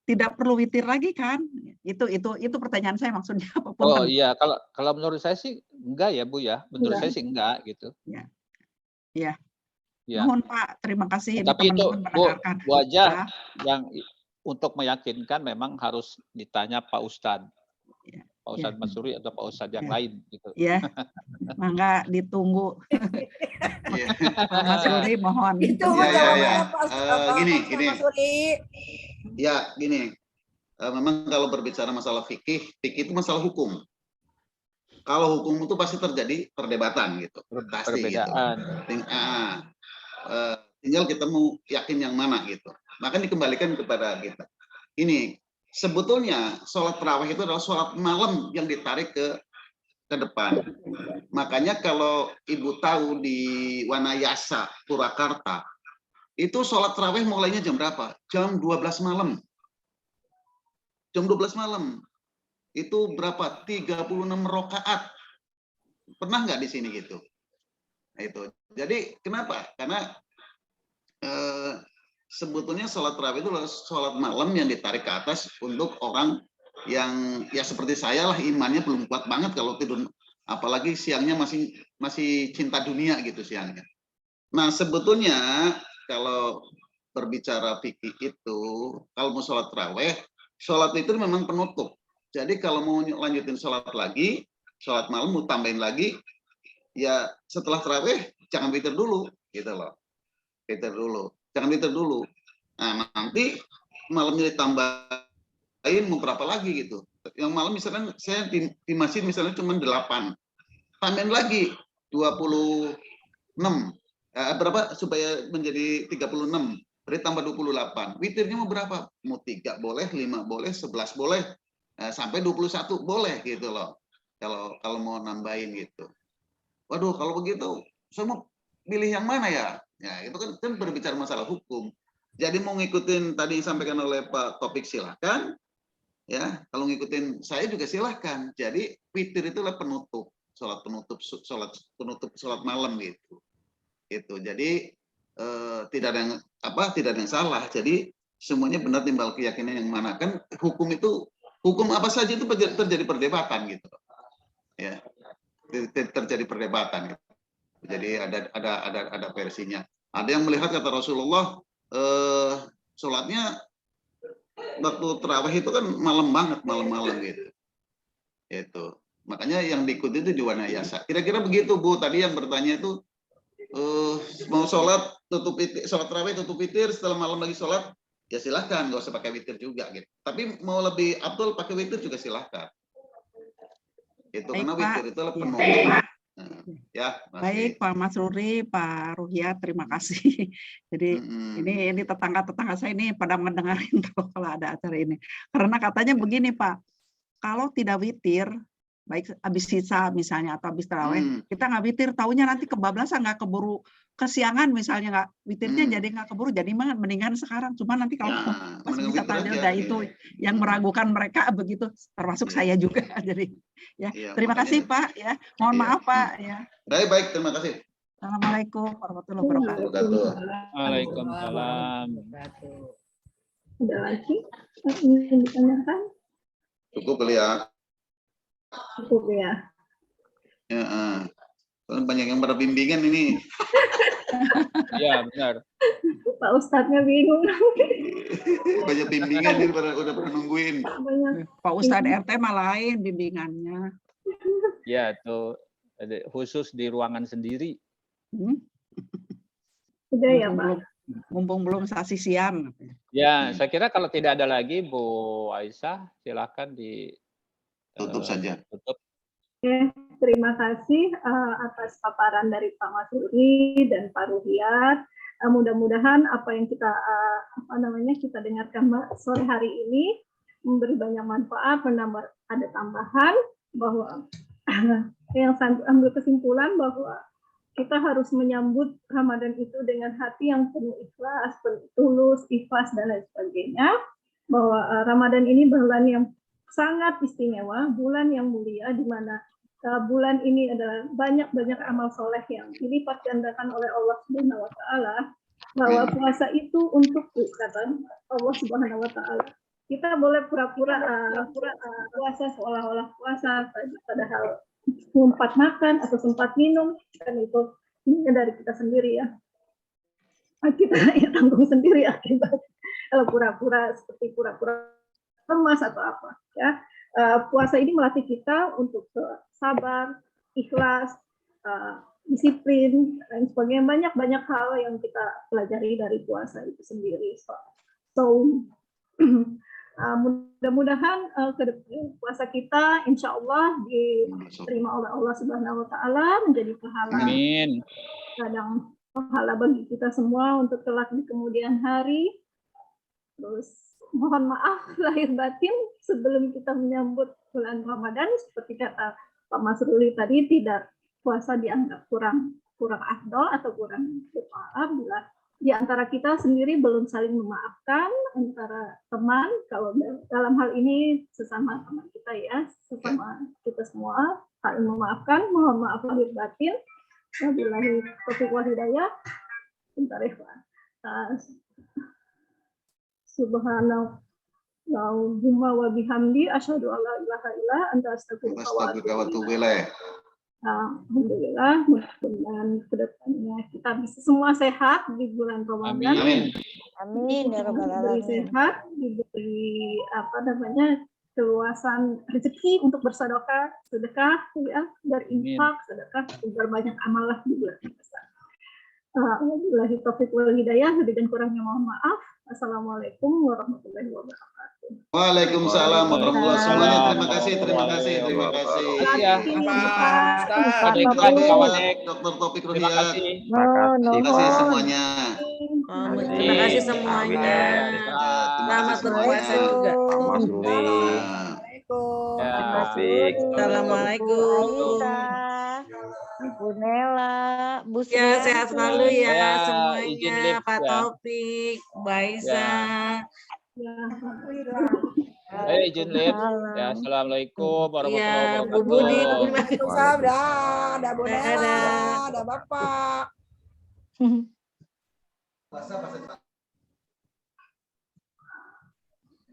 [SPEAKER 10] tidak perlu witir lagi kan? Itu pertanyaan saya maksudnya apa?
[SPEAKER 3] Oh iya, kalau menurut saya sih enggak ya Bu ya, menurut saya sih enggak gitu.
[SPEAKER 10] Iya.
[SPEAKER 3] Ya.
[SPEAKER 10] Mohon Pak, terima kasih.
[SPEAKER 3] Tapi itu Bu Hajah
[SPEAKER 10] ya.
[SPEAKER 3] yang untuk meyakinkan memang harus ditanya Pak Ustadz. Pak Ustadz Mansuri atau Pak Ustadz yang lain gitu.
[SPEAKER 10] Ya, mangga ditunggu. Pak Mansuri mohon.
[SPEAKER 9] Itu
[SPEAKER 5] Ya, ya, ya. Gini.
[SPEAKER 9] Mas Suri.
[SPEAKER 5] Ya, gini. Memang kalau berbicara masalah fikih itu masalah hukum. Kalau hukum itu pasti terjadi perdebatan gitu. Pasti
[SPEAKER 3] Perbedaan.
[SPEAKER 5] gitu. Tinggal kita mau yakin yang mana gitu. Maka dikembalikan kepada kita. Ini sebetulnya sholat tarawih itu adalah sholat malam yang ditarik ke depan. Makanya kalau Ibu tahu di Wanayasa, Purwakarta, itu sholat tarawih mulainya jam berapa? Jam 12 malam. Jam 12 malam. Itu berapa? 36 rakaat. Pernah nggak di sini gitu? Nah, itu. Jadi kenapa? Karena sebetulnya sholat tarawih itu adalah sholat malam yang ditarik ke atas untuk orang yang ya seperti saya lah, imannya belum kuat banget kalau tidur, apalagi siangnya masih cinta dunia gitu siangnya. Nah sebetulnya kalau berbicara fikih itu, kalau mau sholat tarawih, sholat itu memang penutup. Jadi kalau mau lanjutin sholat lagi, sholat malam mau tambahin lagi, ya setelah tarawih jangan witir dulu, gitu loh. Witir dulu, jangan witir dulu. Nah nanti malamnya ditambahin mau berapa lagi gitu. Yang malam misalkan saya di masjid misalnya cuma 8, tambahin lagi 26. Berapa supaya menjadi 36? Berarti tambah 28. Witirnya mau berapa? Mau 3 boleh, 5 boleh, 11 boleh. Sampai 21 boleh gitu loh. Kalau mau nambahin gitu. Waduh, kalau begitu saya mau pilih yang mana ya? Ya, itu kan berbicara masalah hukum. Jadi mau ngikutin tadi disampaikan oleh Pak Topik silahkan. Ya, kalau ngikutin saya juga silahkan. Jadi witir itulah penutup, sholat malam gitu. Gitu. Jadi tidak ada yang salah. Jadi semuanya benar timbal keyakinan yang mana. Kan hukum apa saja itu terjadi perdebatan gitu. Ya. Terjadi perdebatan gitu. Jadi ada versinya. Ada yang melihat kata Rasulullah sholatnya waktu tarawih itu kan malam banget, malam gitu. Itu. Makanya yang diikuti itu di Wanayasa. Kira-kira begitu Bu. Tadi yang bertanya itu mau sholat tarawih tutup witir, setelah malam lagi sholat ya silahkan, nggak usah pakai witir juga gitu. Tapi mau lebih afdol pakai witir juga silahkan. Itu
[SPEAKER 10] Baik,
[SPEAKER 5] karena witir
[SPEAKER 10] Pak.
[SPEAKER 5] itu adalah penutup. Ya,
[SPEAKER 10] baik Pak Mansuri, Pak Ruhyat, terima kasih. Jadi ini tetangga-tetangga saya ini pada mendengarin kalau ada acara ini. Karena katanya begini Pak, kalau tidak witir, baik habis sisa misalnya atau habis tarawih, kita nggak witir, taunya nanti kebablasan, nggak keburu kesiangan misalnya, nggak witirnya jadi nggak keburu, jadi mendingan sekarang. Cuma nanti kalau masih bisa tahlil, itu yang meragukan mereka begitu, termasuk saya juga. Jadi ya, terima kasih Pak ya, mohon maaf Pak ya.
[SPEAKER 5] Baik, terima kasih.
[SPEAKER 10] Assalamualaikum warahmatullahi wabarakatuh.
[SPEAKER 3] Waalaikumsalam.
[SPEAKER 2] Ada lagi yang ditanyakan?
[SPEAKER 5] Cukup kali ya.
[SPEAKER 2] Cukup ya.
[SPEAKER 5] Ya, banyak yang pada bimbingan ini.
[SPEAKER 3] Iya benar.
[SPEAKER 2] Pak Ustadznya bingung.
[SPEAKER 5] Banyak bimbingan ini udah pada nungguin.
[SPEAKER 10] Pak Ustadz RT mah lain bimbingannya.
[SPEAKER 3] Ya tuh khusus di ruangan sendiri.
[SPEAKER 2] Sudah ya Pak.
[SPEAKER 10] Mumpung belum sasi siang.
[SPEAKER 3] Ya, saya kira kalau tidak ada lagi Bu Aisyah, silakan
[SPEAKER 5] tutup saja.
[SPEAKER 3] Tutup.
[SPEAKER 2] Oke, terima kasih atas paparan dari Pak Mansuri dan Pak Ruhyat. Mudah-mudahan apa yang kita kita dengarkan sore hari ini memberi banyak manfaat, menambah ada tambahan bahwa yang saya ambil kesimpulan bahwa kita harus menyambut Ramadan itu dengan hati yang penuh ikhlas, penuh tulus, ikhlas dan lain sebagainya. Bahwa Ramadan ini bulan yang sangat istimewa, bulan yang mulia, di mana bulan ini adalah banyak amal soleh yang dilipat gandakan oleh Allah Subhanahu Wa Taala. Bahwa puasa itu untuk kata Allah Subhanahu Wa Taala. Kita boleh pura-pura puasa seolah-olah puasa, padahal sempat makan atau sempat minum, kan itu ini dari kita sendiri ya. Kita ya tanggung sendiri akibat kalau pura-pura seperti pura-pura lemas atau apa ya. puasa ini melatih kita untuk sabar, ikhlas, disiplin, dan sebagainya. Banyak hal yang kita pelajari dari puasa itu sendiri. Mudah-mudahan puasa kita insya Allah diterima oleh Allah Subhanahu Wa Taala, menjadi pahala.
[SPEAKER 3] Amin.
[SPEAKER 2] Kadang pahala bagi kita semua untuk kelak di kemudian hari. Terus mohon maaf lahir batin sebelum kita menyambut bulan Ramadan, seperti kata Pak Masruli tadi, tidak puasa dianggap kurang afdol atau kurang berpahala bila di antara kita sendiri belum saling memaafkan, antara teman, kalau dalam hal ini sesama teman kita ya, sesama kita semua saling memaafkan, mohon maaf lahir batin. Wabillahi taufiq wal hidayah. Bentar ya Pak. Subhanallahumma wa bihamdi asyhadu an la ilaha illa anta astaghfiruka wa atubu ilaik. Alhamdulillah, mudah-mudahan kedepannya kita bisa semua sehat di bulan Ramadan.
[SPEAKER 3] Amin.
[SPEAKER 1] Amin ya rabbal
[SPEAKER 2] Diberi
[SPEAKER 1] alamin.
[SPEAKER 2] sehat, diberi keluasan rezeki untuk bersedekah, ya, berinfak, sedekah, agar banyak amal lah di bulan puasa. Wabillahi taufiq wal hidayah, lebih dan kurangnya mohon maaf. Assalamualaikum warahmatullahi wabarakatuh.
[SPEAKER 5] Waalaikumsalam warahmatullahi wabarakatuh. Semuanya terima kasih. Terima kasih.
[SPEAKER 3] Ada iklan kawanek.
[SPEAKER 5] Dr. Taufik
[SPEAKER 3] Terima
[SPEAKER 5] Ruhiyat.
[SPEAKER 3] kasih.
[SPEAKER 5] Terima kasih semuanya.
[SPEAKER 4] Terima kasih semuanya. Selamat berpuasa juga.
[SPEAKER 9] Assalamualaikum.
[SPEAKER 3] Ya.
[SPEAKER 4] Assalamualaikum.
[SPEAKER 1] Bu Nela, Bu
[SPEAKER 4] Ya,
[SPEAKER 1] Sri.
[SPEAKER 4] sehat selalu ya
[SPEAKER 3] Ya, izin
[SPEAKER 4] semuanya.
[SPEAKER 3] live
[SPEAKER 4] Pak
[SPEAKER 3] ya.
[SPEAKER 4] Taufik, Mbak Isa.
[SPEAKER 3] Ayo izin live. Ya, assalamualaikum warahmatullahi
[SPEAKER 4] Ya, Bu Budi.
[SPEAKER 3] wabarakatuh.
[SPEAKER 9] Waalaikumsalam. Dah Bu Nela, dah Bapak.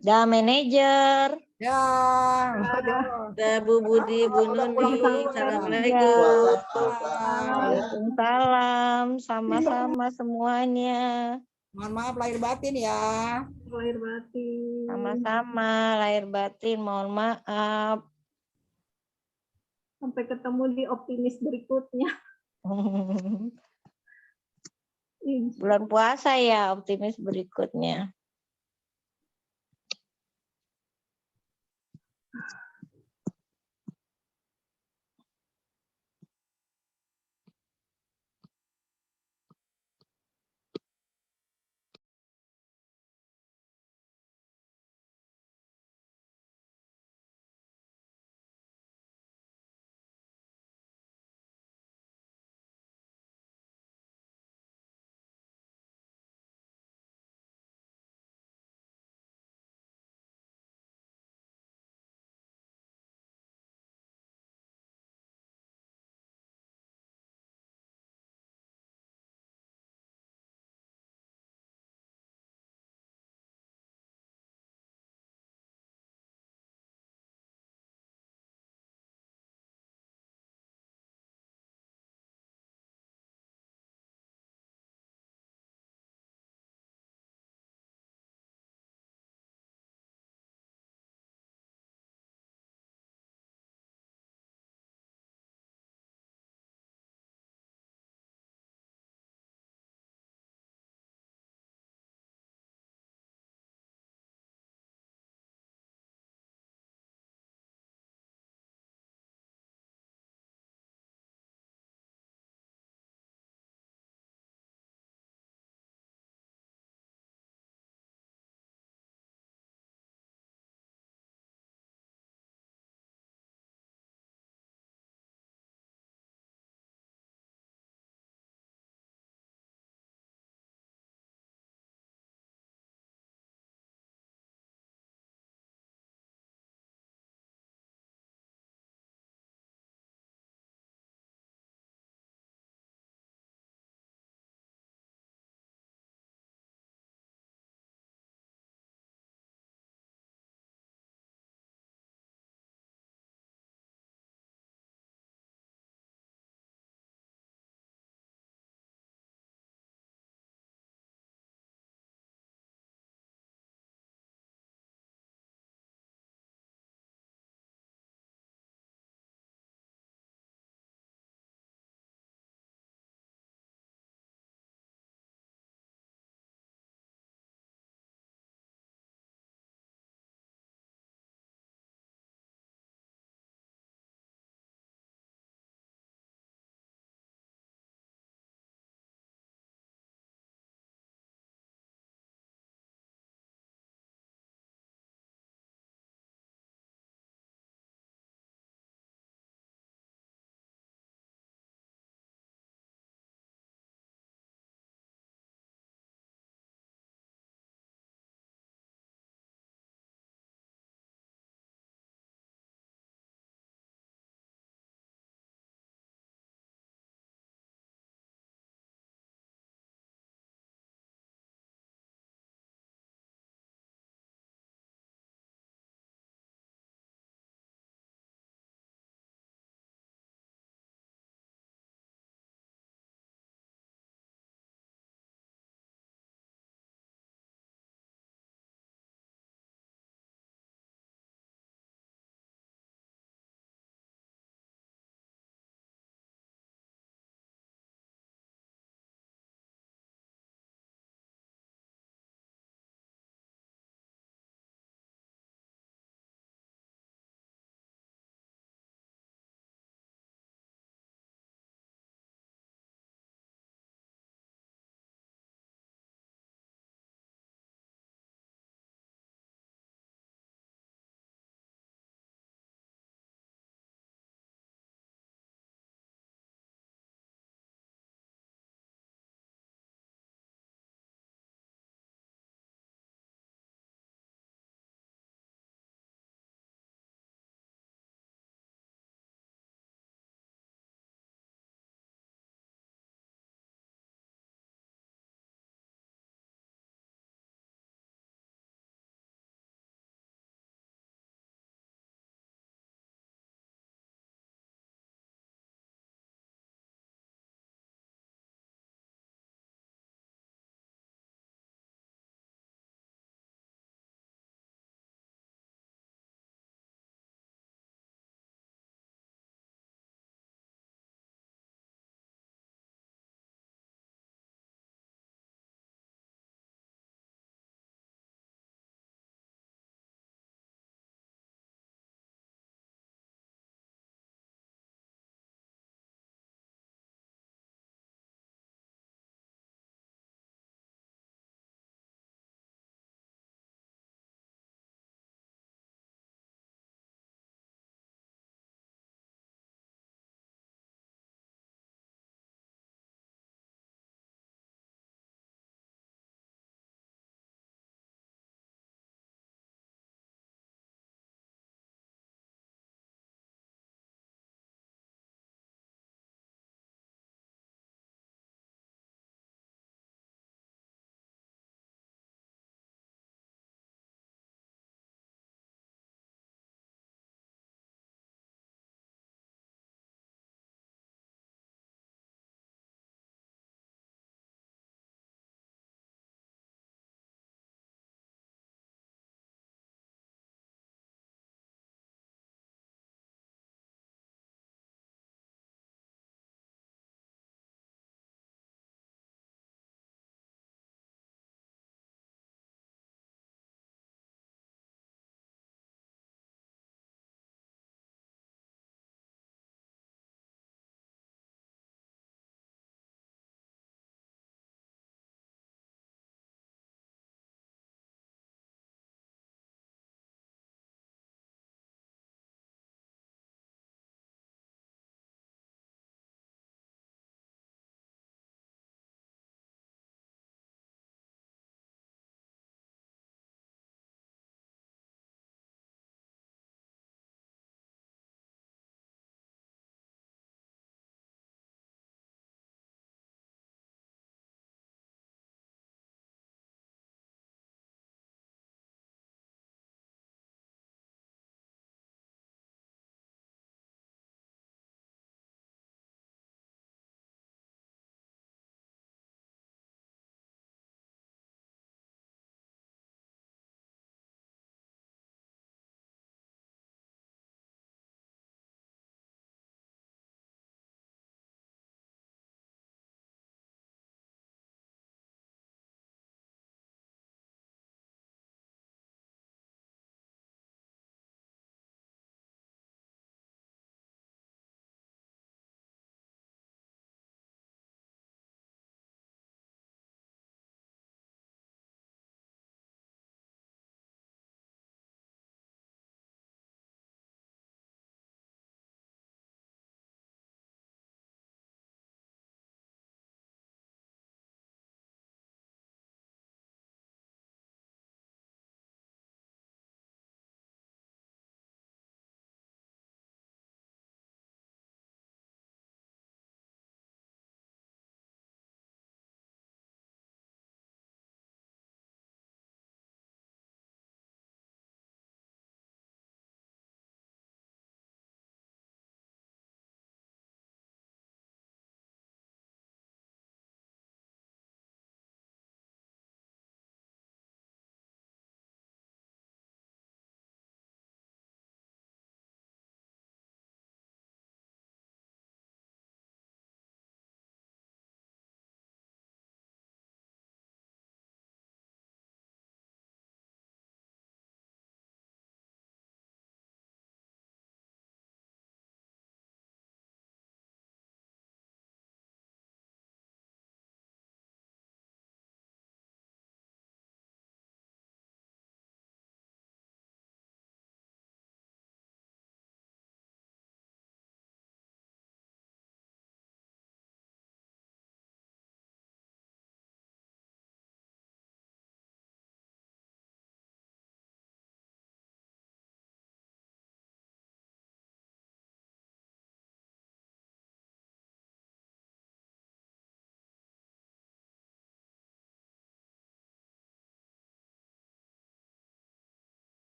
[SPEAKER 1] Dah manajer.
[SPEAKER 9] Ya.
[SPEAKER 4] Ada Bu Budi, Bu Nuni. Assalamualaikum.
[SPEAKER 1] Waalaikumsalam. Sama-sama semuanya.
[SPEAKER 9] Mohon maaf lahir batin ya.
[SPEAKER 2] Lahir batin.
[SPEAKER 1] Sama-sama lahir batin. Mohon maaf.
[SPEAKER 2] Sampai ketemu di optimis berikutnya.
[SPEAKER 1] Bulan puasa ya optimis berikutnya.